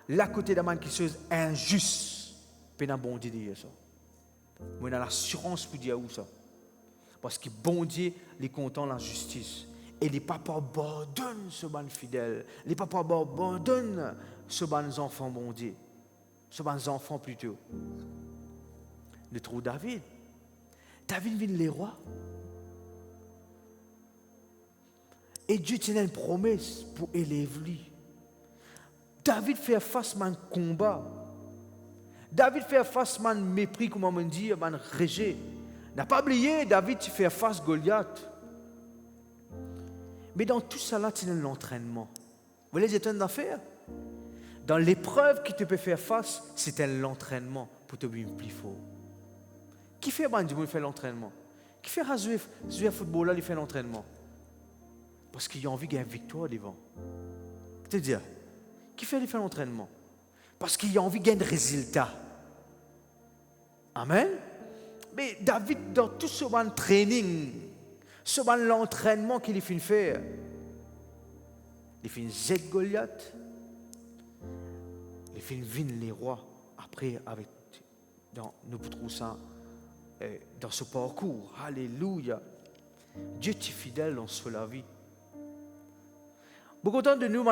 là côté d'un man qui chose injuste, puis d'un bon Dieu derrière ça. Moi j'ai l'assurance pour dire où ça. Parce que bon Dieu est content de la justice. Et il n'est pas pour abandonner ce ban fidèle. Il n'est pas pour abandonner ce ban enfant bon Dieu. Ce ban enfant plutôt. Le trou David. David vient les rois. Et Dieu tient une promesse pour élever lui. David fait face à un combat. David fait face à un mépris, comment on dit, à un rejet. N'a pas oublié, David fait face à Goliath. Mais dans tout ça, là, tu as l'entraînement. Vous voyez les étonnants d'affaires? Dans l'épreuve qui te peut faire face, c'est l'entraînement pour te devenir plus fort. Qui fait l'entraînement? Qui fait jouer football là, il fait l'entraînement? Parce qu'il a envie de gagner une victoire devant. C'est-à-dire, qui fait l'entraînement? Parce qu'il a envie de gagner des résultats. Amen. Mais David, dans tout ce training, ce l'entraînement qu'il fait faire, il fait Z Goliath, il fait vin les rois. Après, nous trouvons ça dans ce parcours. Alléluia. Dieu est fidèle dans la vie. Beaucoup de nous,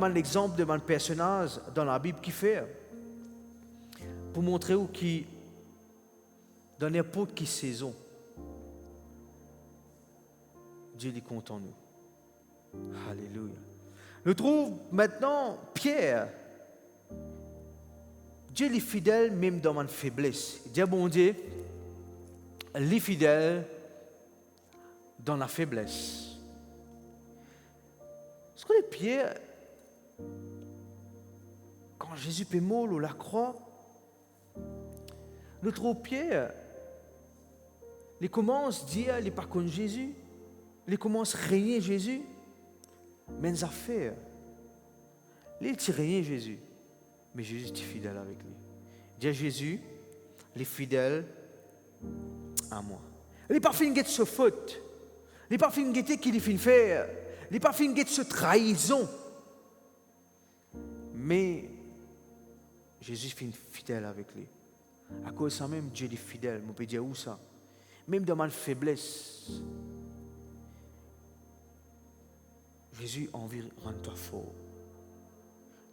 l'exemple de mon personnage dans la Bible qui fait, pour montrer où qui, dans n'importe quelle saison, Dieu est content de nous. Alléluia. Nous trouvons maintenant Pierre. Dieu est fidèle même dans ma faiblesse. Dieu bon Dieu, il est fidèle dans la faiblesse. Est-ce que Pierre, quand Jésus est mort ou la croix, nous trouvons Pierre, il commence à dire, il n'est pas contre Jésus, il commence à régner Jésus, mais les affaires, il ne régné Jésus, mais Jésus est fidèle avec lui. Dis à Jésus, il est fidèle à moi. Il n'est pas fini de se faute, il n'est pas fini de qu'il est fini de faire. Il n'est pas fini de se trahison. Mais Jésus est fidèle avec lui. À cause de ça même, Dieu est fidèle. On peut dire où ça? Même dans ma faiblesse, Jésus a envie de rendre toi fort.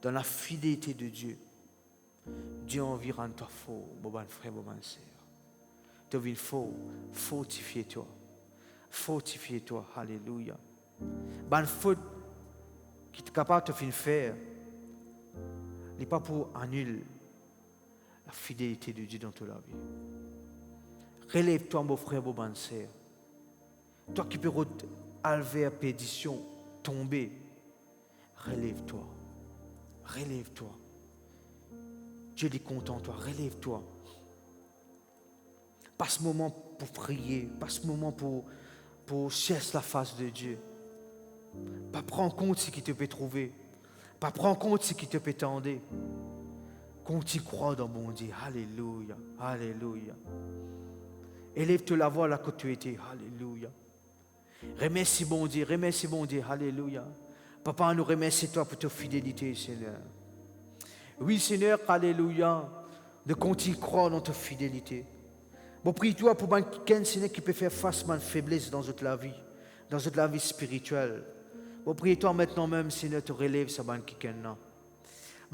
Dans la fidélité de Dieu, Dieu a envie de rendre toi fort, mon frère, mon sœur. Tu as envie de fortifier-toi. Fortifier-toi. Alléluia. Bonne faute qui est capable de faire, n'est pas pour annuler la fidélité de Dieu dans toute la vie. Relève-toi, mon frère, mon sœur. Toi qui peux enlever la perdition, tomber, relève-toi. Relève-toi. Dieu est content, toi. Relève-toi. Passe moment pour prier, passe moment pour chercher la face de Dieu. Pas prendre en compte ce qui te peut trouver. Pas prendre en compte ce qui te peut tendre. Continue à croire dans mon Dieu. Alléluia. Alléluia. Élève-toi la voix là que tu étais. Alléluia. Remercie bon Dieu. Remercie bon Dieu. Alléluia. Papa, nous remercions toi pour ta fidélité, Seigneur. Oui, Seigneur, alléluia. De continuer à croire dans ta fidélité. Bon, prie-toi pour quelqu'un, Seigneur, qui peut faire face à ma faiblesse dans toute la vie. Dans toute la vie spirituelle. Bon, prie-toi maintenant même, Seigneur, te relève ça, quelqu'un-là.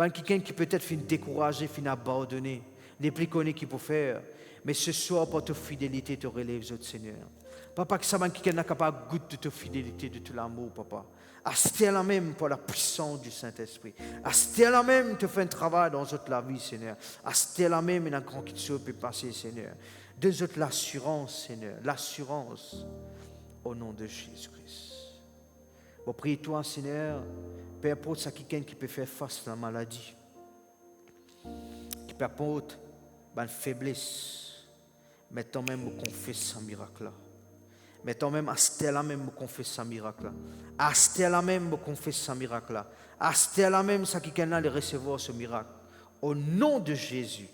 Quelqu'un qui peut-être finit découragé, finit abandonné, n'est plus connu qu'il peut faire. Mais ce soir, par ta fidélité, te relève, Seigneur. Papa, que ça, quelqu'un n'est capable de goûter de ta fidélité, de tout l'amour, papa. À ce là même, pour la puissance du Saint-Esprit. À ce là même, te faire un travail dans toute la vie, Seigneur. À ce là même, il y a un grand qui peut passer, Seigneur. Deux autres, l'assurance, Seigneur. L'assurance. Au nom de Jésus-Christ. Bon, prie-toi, Seigneur, peu importe ça, quelqu'un qui peut faire face à la maladie, qui peut apporter une faiblesse, mais toi même me confesse un miracle là. Mais toi même, à ce là même me confesse un miracle là. À ce là même me confesse un miracle là. À ce là même, ça quelqu'un a de recevoir ce miracle. Au nom de Jésus.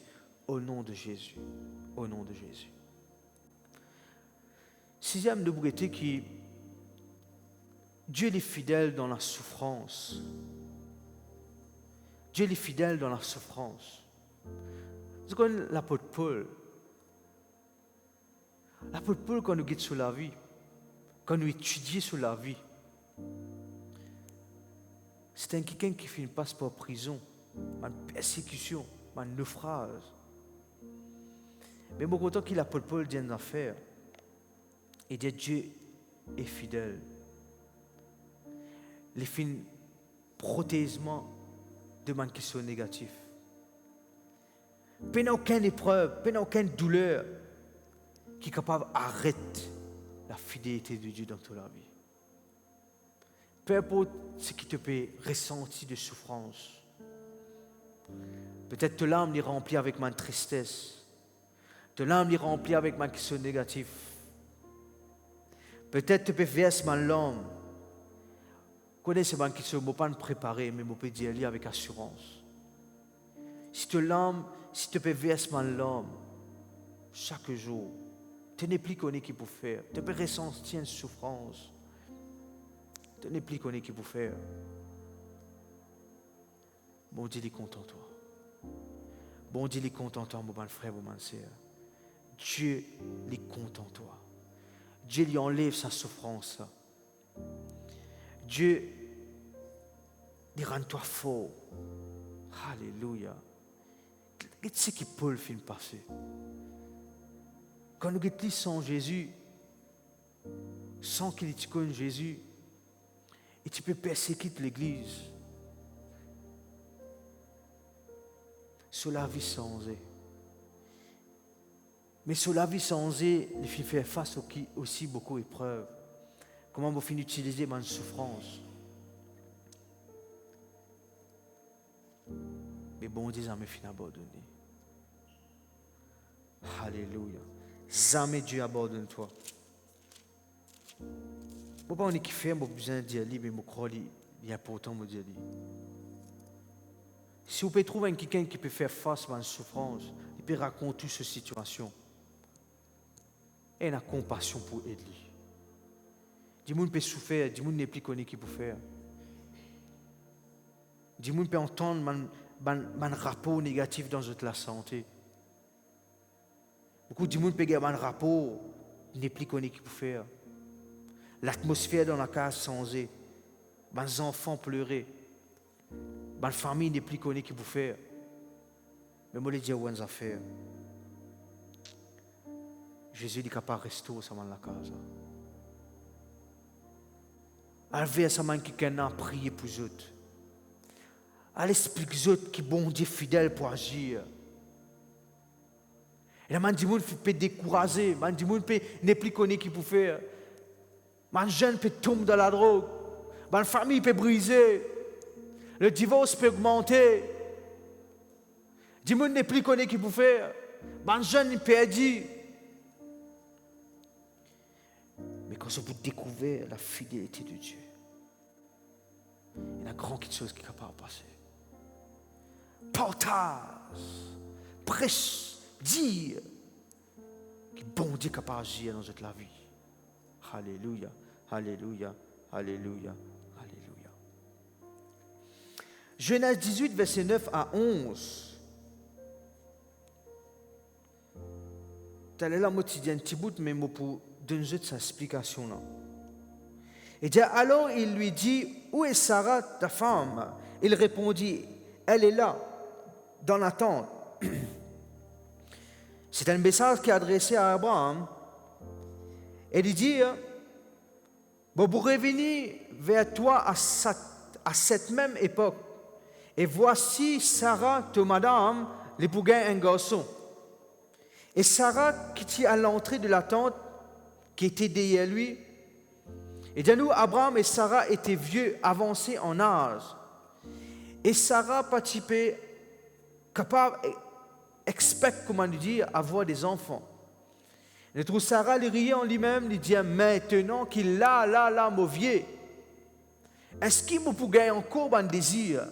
Au nom de Jésus. Au nom de Jésus. Sixième degré qui Dieu est fidèle dans la souffrance. Dieu est fidèle dans la souffrance. Vous connaissez l'apôtre Paul. L'apôtre Paul, quand nous guidons sur la vie, quand nous étudions sur la vie, c'est quelqu'un qui finit passe par prison, par persécution, par naufrage. Mais bon, content qu'il l'apôtre Paul dit une affaire, et dit Dieu est fidèle. les fins prothèsement de man qui sont négatifs. Pas aucune épreuve, pas aucune douleur qui est capable d'arrêter la fidélité de Dieu dans toute la vie. Peu importe ce qui te fait ressentir de souffrance. Peut-être que l'âme est remplie avec ma tristesse. Que l'âme est remplie avec ma question négative. Peut-être que tu peux verser ma l'âme. Connaissez ma question, je ne peux pas me préparer, mais je peux dire avec assurance. Si tu peux verser ma l'âme chaque jour, tu n'es plus connu qui peut faire. Tu peux ressentir une souffrance. Tu n'es plus connu qui peut faire. Bon Dieu est content de toi. Bon Dieu est content de toi, mon bon frère, mon bonne sœur. Dieu est content de toi. Dieu lui enlève sa souffrance. Dieu lui rend toi fort. Alléluia. Qu'est-ce qui peut le film passer? Quand nous sommes sans Jésus, sans qu'il te connaisse Jésus, et tu peux persécuter l'Église. Sur la vie sans eux. Mais sur la vie sans eux, il faut faire face aussi beaucoup d'épreuves. Comment vous finissez d'utiliser ma souffrance? Mais bon Dieu, jamais fin abandonné. Alléluia. Jamais Dieu abandonne toi. Pourquoi on est qui fait, on besoin de dire, mais je crois qu'il est important de dire. Si vous pouvez trouver quelqu'un qui peut faire face à une souffrance, il peut raconter cette situation. Et il a compassion pour aider. Du monde peut souffrir, du monde n'est plus connu qui peut faire. Du monde peut entendre un rapport négatif dans la santé. Beaucoup de monde peut avoir un rapport, il n'est plus connu qui peut faire. L'atmosphère dans la case changée. Les enfants pleurer. La famille n'est plus connue qui peut faire. Mais moi, je dis à vous affaires. Jésus est capable de rester dans la case. Alvé sa main qui a prié pour eux. Elle explique aux autres qui bon Dieu fidèle pour agir. Et là, man, monde peut décourager, man, monde n'est plus connu qui peut faire. Man, jeune peut tomber dans la drogue. Man, famille peut briser. Le divorce peut augmenter. Du monde n'est plus connu qui peut faire. Man, jeune peut dire. Mais quand vous découvrez la fidélité de Dieu, il y a grand quelque chose qui est capable de passer. Partage, prêche, dire que bon Dieu est capable d'agir dans toute la vie. Alléluia, alléluia, alléluia, alléluia. Genèse 18, verset 9 à 11. Tel est la moitié d'un petit bout, mais pour donner cette explication là. Et dit, alors il lui dit, où est Sarah, ta femme? Il répondit, elle est là, dans la tente. C'est un message qui est adressé à Abraham. Et il dit, bon, vous revenez vers toi à cette même époque. Et voici Sarah, ta madame, l'épouse un garçon. Et Sarah, qui était à l'entrée de la tente, qui était derrière lui, et de nous, Abraham et Sarah étaient vieux, avancés en âge. Et Sarah participait, capable, expecte, comment dire, avoir des enfants. Et trouve Sarah, il riait en lui-même, il dit, maintenant qu'il a là, mon vieux, est-ce qu'il me peut gagner encore un désir?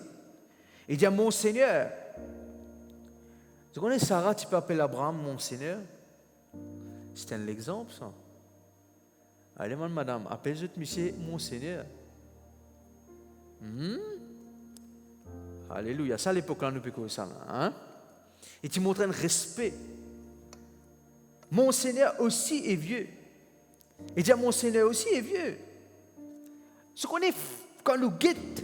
Il dit, mon Seigneur, tu connais Sarah, tu peux appeler Abraham, mon Seigneur? C'est un exemple, ça. Allez, madame, appelle-je monsieur mon Seigneur. Alléluia. Ça, à l'époque, là, nous pouvons ça. Hein? Et tu montres un respect. Mon Seigneur aussi est vieux. Et dire mon Seigneur aussi est vieux. Ce qu'on est, quand nous guette,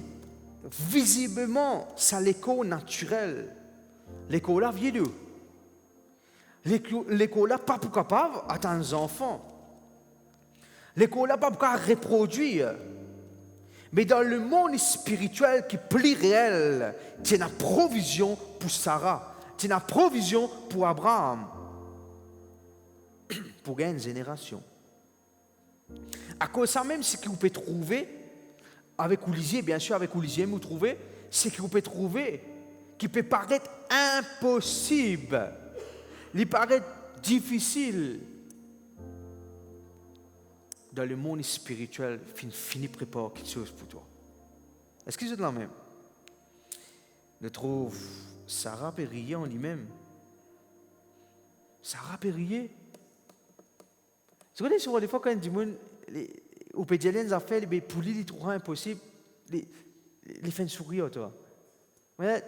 visiblement, ça l'écho naturel. L'écho là, vieux d'où? L'écho là, pas pour capable d'atteindre les enfants. L'écho là, pas pour reproduire. Mais dans le monde spirituel qui est plus réel, tu as une provision pour Sarah, tu as une provision pour Abraham, pour gagner une génération. À cause de ça même, ce que vous pouvez trouver, avec Olisier, bien sûr, avec Olisier, vous trouvez, ce que vous pouvez trouver, qui peut paraître impossible, il paraît difficile. Dans le monde spirituel, fini prépare quelque chose pour toi. Est-ce que vous êtes là même? Je trouve Sarah Périer en lui-même. Sarah Périer. Vous connaissez souvent des fois quand du monde, au pédialien des affaires, les poulies, les trouvent impossible, les fait sourire, toi. Ouais,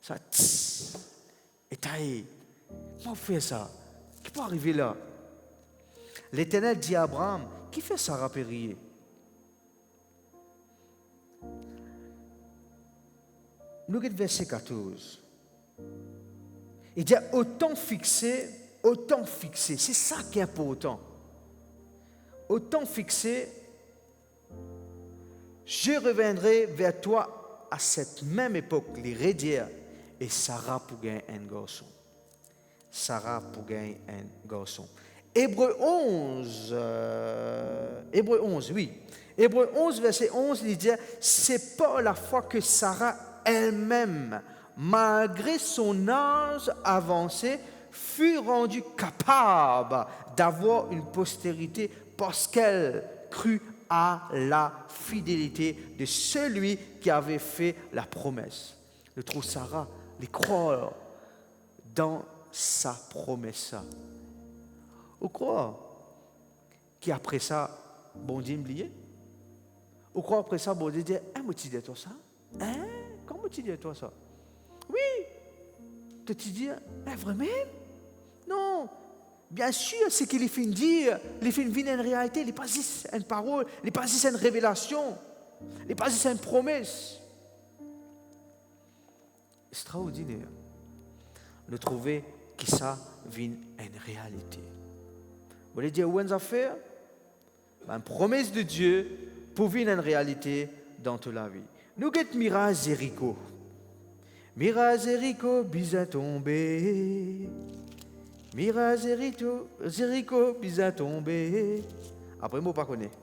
ça, et taille. Comment fait ça? Qui peut arriver là? L'Éternel dit à Abraham, qui fait Sarah Périer? Nous regardons verset 14. Il dit, autant fixé, c'est ça qui est important. Autant fixé, je reviendrai vers toi à cette même époque, les rédières, et Sarah pour gagner un garçon. Sarah pour gagner un garçon. Hébreux 11, oui. Hébreux 11, verset 11, il dit, c'est pas la foi que Sarah elle-même, malgré son âge avancé, fut rendue capable d'avoir une postérité parce qu'elle crut à la fidélité de celui qui avait fait la promesse. Je trouve Sarah, les croire dans sa promesse. Ou quoi? Qu'après ça, bon Dieu m'oublié? Ou quoi après ça, bon Dieu dit, moi tu dis toi ça? Hein? Comment tu dis toi ça? Oui! Tu dis, vraiment? Non! Bien sûr, ce qu'il fait dire, il fait vivre une réalité, il n'est pas juste une parole, il n'est pas juste une révélation, il n'est pas juste une promesse. Extraordinaire. De trouver que ça vient une réalité. Vous voulez dire où est-ce faire? Une promesse de Dieu pour vivre une réalité dans toute la vie. Nous avons Mira Zérico. Mira Zérico, bisa tombé. Mira Zérico, bisa tombé. Après, moi, je ne connais pas.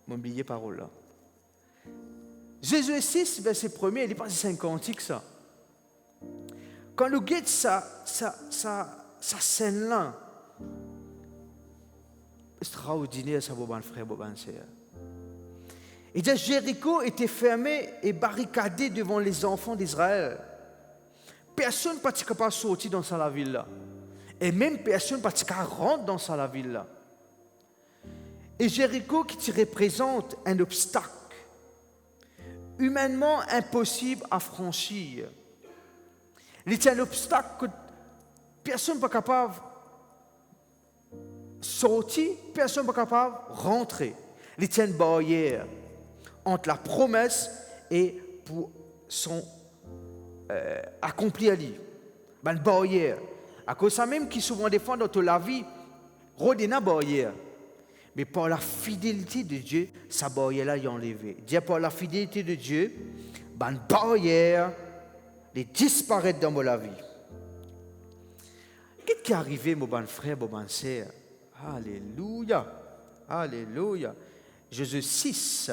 Mon billet parole là. Jésus 6, verset 1er, il n'est pas si cantique ça. Quand nous guettons ça scène-là, extraordinaire, ça, mon frère, mon sœur. Et dit, Jéricho était fermé et barricadé devant les enfants d'Israël. Personne ne peut pas sortir dans la ville là. Et même personne ne peut pas rentrer dans la ville là. Et Jéricho qui te représente un obstacle humainement impossible à franchir. Il est un obstacle que personne n'est pas capable de sortir, personne n'est pas capable de rentrer. Il est une barrière entre la promesse et pour son accompli à lui. Une barrière. À cause de ça même qui souvent des fois dans toute la vie, rôde une barrière. Mais par la fidélité de Dieu, sa barrière-là est enlevée. Dire par la fidélité de Dieu, une barrière disparaît dans ma vie. Qu'est-ce qui est arrivé, mon bon frère, mon bon sœur? Alléluia. Alléluia. Jésus 6.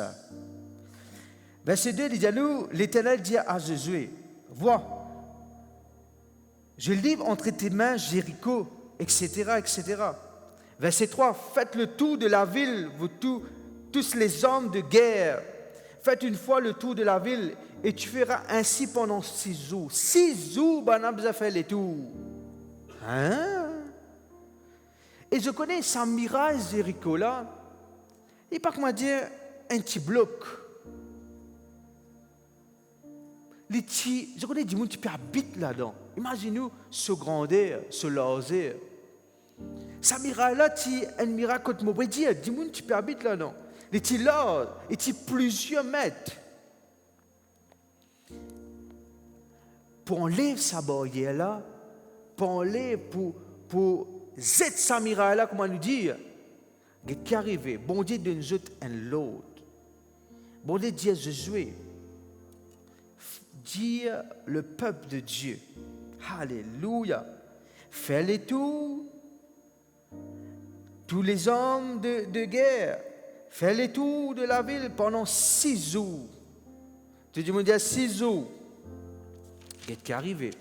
Verset 2, il dit à nous, l'Éternel dit à Josué, vois, je livre entre tes mains Jéricho, etc., etc. Verset 3, faites le tour de la ville, vous tous les hommes de guerre. Faites une fois le tour de la ville et tu feras ainsi pendant 6 jours. 6 jours, on a besoin de faire les tours. Hein? Et je connais ce mirage Jéricho là, il n'est pas comment dire un petit bloc. Je connais des gens qui habitent là-dedans. Imaginez-vous ce grandeur, ce largeur. Ce miracle-là, c'est un miracle que je peux dire. Des gens qui habitent là-dedans. Il est large, il est plusieurs mètres. Pour enlever sa barrière-là, pour enlever, pour zéter sa miracle-là, comment nous dire, qu'est-ce qui est arrivé? Bon Dieu donne nous un lot. Bon Dieu dit à Josué, dire le peuple de Dieu, alléluia, fais-les tous les hommes de guerre, fais-les tours de la ville pendant 6 jours. Tu dis, mon Dieu, 6 jours. Qu'est-ce qui est arrivé?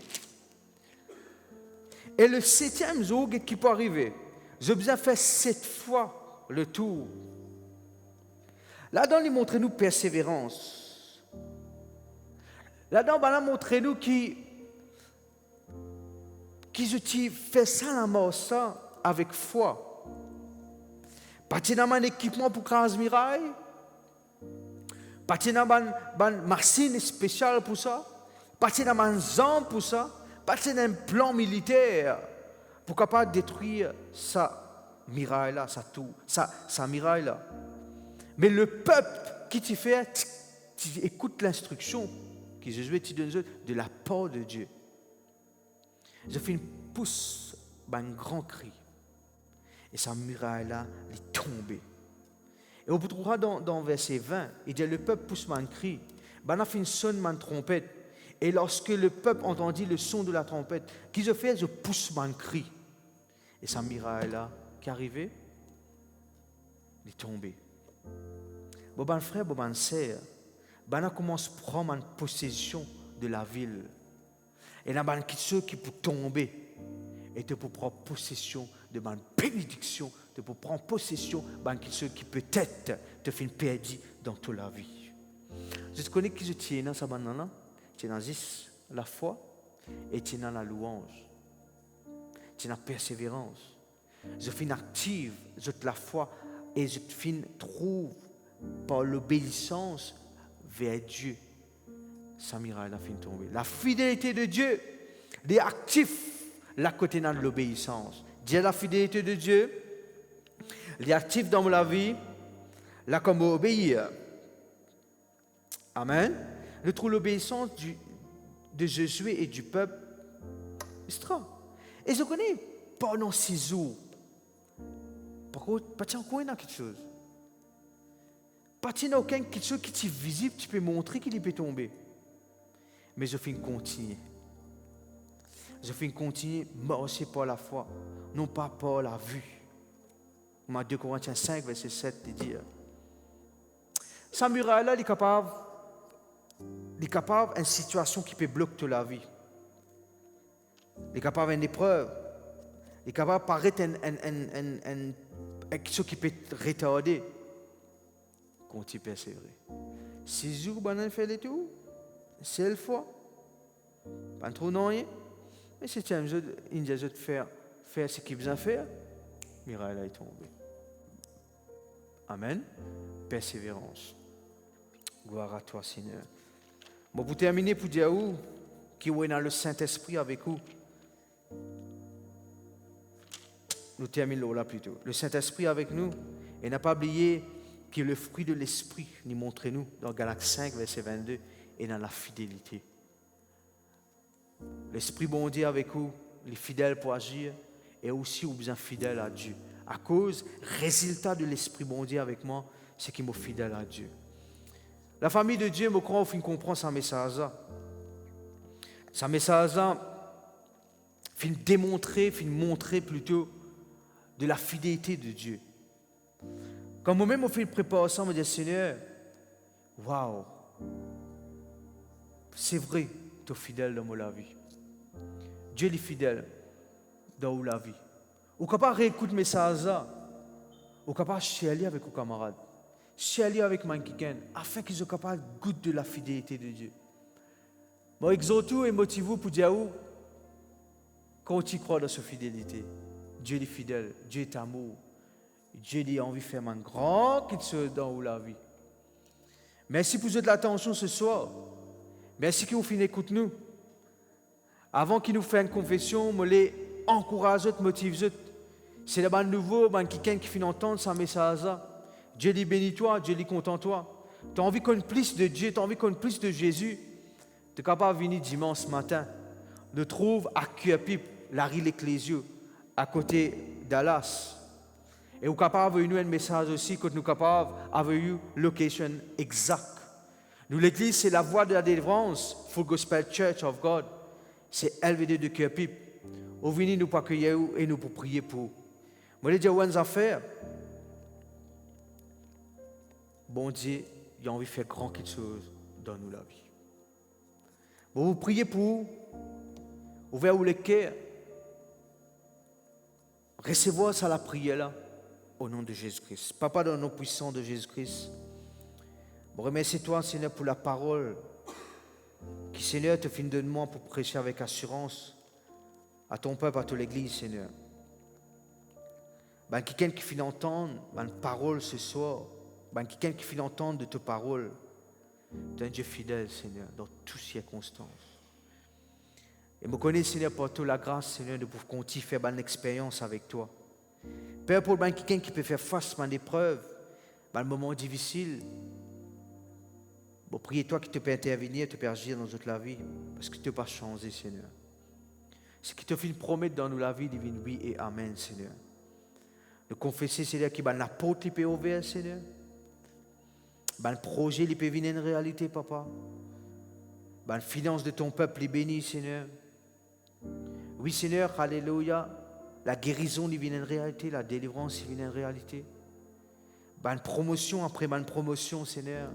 Et le 7e jour, qu'est-ce qui peut arriver? J'ai besoin de faire 7 fois le tour. Là-dedans, il montre-nous persévérance. Là-dedans, il montre-nous qui je fais ça la mort, ça, avec foi. Pas dans mon équipement pour craser miraille. Pas dans mon machine spéciale pour ça. Pas dans mon jambe pour ça. Pas dans un plan militaire pour capable détruire sa miraille là, sa miraille là. Mais le peuple qui t'y fait, tu écoutes l'instruction que Jésus te donne de la part de Dieu. Je fais une pousse, un grand cri. Et sa muraille là, elle est tombée. Et on trouvera dans verset 20, il dit le peuple pousse un cri. Ben, on a fait une sonne, une trompette. Et lorsque le peuple entendit le son de la trompette, qui je fais, je pousse un cri. Et sa muraille là, qui est arrivée, elle est tombée. Bon, frère, bon, sœur, ben, on commence à prendre une possession de la ville. Et là, ben, ceux qui peuvent tomber, et te pour prendre possession de ma bénédiction, de pour prendre possession de ceux qui peut-être te font perdre dans toute la vie. Je connais qui je tiens dans ça banane, tu es dans la foi et tu es dans la louange, tu es dans la persévérance. Je finis active, je te la foi et je te finis trouve par l'obéissance vers Dieu. Samira a fini tomber. La fidélité de Dieu, les actifs. La côté de l'obéissance. Dire la fidélité de Dieu, les actifs dans la vie, là comme obéir. Amen. Je trouve l'obéissance de Jésus et du peuple extra. Et je connais pendant 6 jours. Par contre, pas encore quelque chose. Pas aucun quelque chose qui est visible, tu peux montrer qu'il peut tomber. Mais je finis continuer. Je finis continuer à marcher par la foi, non pas par la vue. 2 Corinthiens 5, verset 7, il dit Samuel là, il est capable d'une situation qui peut bloquer la vie. Il est capable d'une épreuve. Il est capable de paraître quelque chose qui peut retarder. Continue à persévérer. 6 jours, on fait le tout. C'est le fois. Pas trop non rien. Mais si tu as une de faire ce qu'il besoin faire, Mirail est tombé. Amen. Persévérance. Gloire à toi, Seigneur. Bon, pour terminer, pour dire où, qui est dans le Saint-Esprit avec vous. Nous terminons là plutôt. Le Saint-Esprit avec nous. Et n'a pas oublié que le fruit de l'Esprit nous montre nous dans Galates 5, verset 22, et dans la fidélité. L'Esprit bon Dieu avec vous, les fidèles pour agir, et aussi vous besoin fidèles à Dieu. À cause, résultat de l'Esprit bon Dieu avec moi, c'est qu'il me fidèle à Dieu. La famille de Dieu, je crois, fin comprend sa message. Sa message, fin démontrer, fin montrer plutôt de la fidélité de Dieu. Quand moi-même, on fait une préparation, je me dis, Seigneur, waouh, c'est vrai, tu es fidèle dans la vie. Dieu est fidèle dans la vie. Ou capable réécouter mes messages, ou capable chialer avec vos camarades, chialer avec mon kiken, afin qu'ils soient capables de goûter de la fidélité de Dieu. Moi, exhorte et motive-vous pour dire où, quand tu crois dans sa fidélité, Dieu est fidèle, Dieu est amour, Dieu a envie de faire un grand quelque chose dans la vie. Merci pour votre attention ce soir. Merci que vous finissez écouter nous. Avant qu'il nous fasse une confession, je les encourage, motive. C'est le nouveau, quelqu'un qui finit d'entendre ce message. Dieu dit bénis-toi, Dieu dit content-toi. Tu as envie qu'on ait plus de Dieu, tu as envie qu'on ait plus de Jésus. Tu es capable de venir dimanche matin. De trouver à Cuepip, la rue l'Ecclésio, à côté d'Alas. Et vous êtes capable de nous un message aussi, que nous sommes capables d'avoir une location exacte Nous, l'Église, c'est la voie de la délivrance. Full Gospel Church of God. C'est LVD de cœur pipe. Au venir nous pour accueillir et nous pour prier pour. Moi, je dis à affaires. Bon Dieu, il a envie de faire grand quelque chose dans nous la vie. Bon, vous priez pour ouvrir le cœur. Recevoir ça la prière là, au nom de Jésus-Christ. Papa, dans le nom puissant de Jésus-Christ, je remercie toi, Seigneur, pour la parole qui, Seigneur, te fait de moi pour prêcher avec assurance à ton peuple, à toute l'Église, Seigneur. Ben, quelqu'un qui finit d'entendre ben, parole ce soir, ben, quelqu'un qui finit d'entendre de tes paroles, tu es un Dieu fidèle, Seigneur, dans toutes circonstances. Et me connais, Seigneur, pour toute la grâce, Seigneur, de pouvoir continuer à faire une expérience avec toi. Père, pour ben, quelqu'un qui peut faire face à une épreuve, ben, un moment difficile, bon, priez-toi qui te peut intervenir, te peut agir dans toute la vie, parce que tu ne peux pas changer, Seigneur. Ce qui te fait une promesse dans nous la vie, divine, oui et amen, Seigneur. De confesser, Seigneur, qu'il y a un apôtre qui peut ouvrir, Seigneur. Un projet qui peut venir en réalité, Papa. Une finance de ton peuple est bénie, Seigneur. Oui, Seigneur, alléluia. La guérison qui vient en réalité, la délivrance qui vient en réalité. Une promotion après une promotion, Seigneur.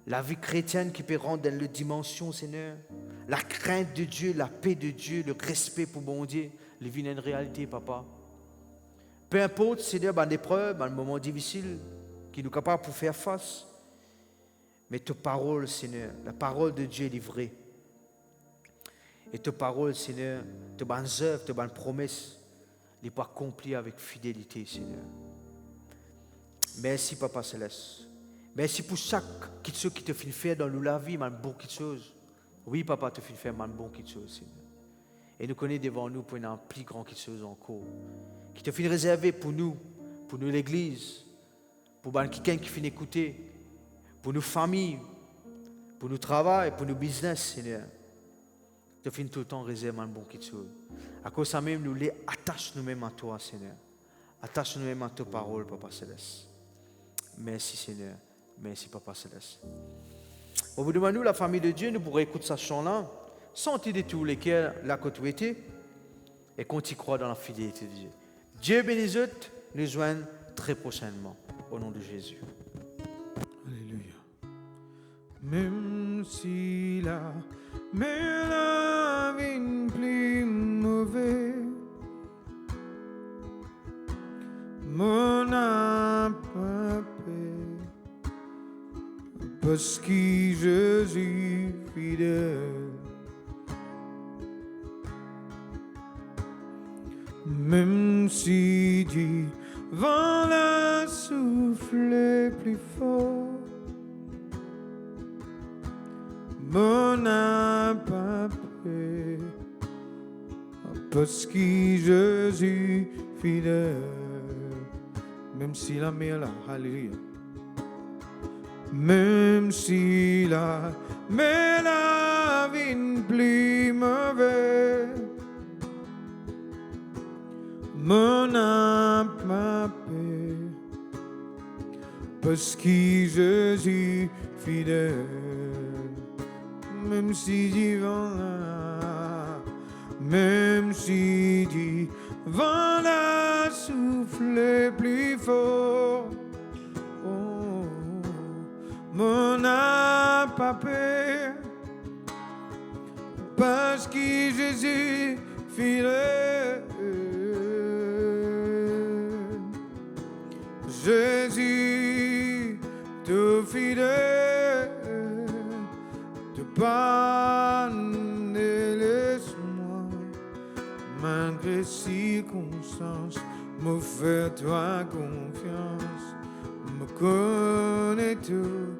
La vie chrétienne qui peut rendre dans la dimension, Seigneur. La crainte de Dieu, la paix de Dieu, le respect pour bon Dieu, les vient en réalité, Papa. Peu importe, Seigneur, une épreuve, un moment difficile, qui nous est capable pour faire face. Mais ta parole, Seigneur, la parole de Dieu est livrée. Et ta parole, Seigneur, ta bonne œuvre, ta bonne promesse, n'est pas accomplie avec fidélité, Seigneur. Merci, Papa Céleste. Merci pour chaque chose qui te fait faire dans la vie, une bonne chose. Oui, Papa, te fait faire une bonne chose, Seigneur. Et nous connaissons devant nous pour une plus grande chose encore. Qui te fait réserver pour nous l'Église, pour quelqu'un qui finit écouter, pour nos familles, pour nos travail, pour nos business, Seigneur. Te fait tout le temps réserver une bonne chose. À cause de ça même, nous les attachons nous-mêmes à toi, Seigneur. Attache nous-mêmes à ta parole, Papa Céleste. Merci, Seigneur. Merci, Papa Céleste. Au bout de nous, la famille de Dieu, nous pourrons écouter ce chant-là, sentir de tous les cœurs la côte et qu'on y croit dans la fidélité de Dieu. Dieu bénisse, nous joignent très prochainement. Au nom de Jésus. Alléluia. Même si la vie plus mauvaise, mon âme parce que Jésus fidèle. Même si du vent la souffle plus fort, mon âme pas peur, parce que Jésus fidèle. Même si la mer là, alléluia. Même si la mer la vie plus mauvaise, mon âme m'a paix, parce que Jésus fidèle. Même si du vent là, même si du vent là souffle plus fort, oh, mon âme pas peur, parce que Jésus fidèle. Jésus, tout fidèle, te pardonne et laisse-moi, malgré circonstances, me faire toi confiance, me connais tout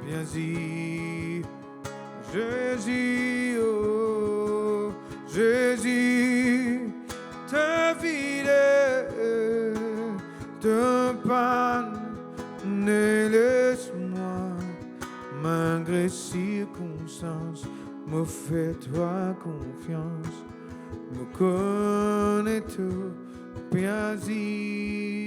bien dit. Jésus, oh, Jésus, te fidèle, te pardonne et laisse-moi, malgré circonstances, me fais toi confiance, me connais tout bien dit.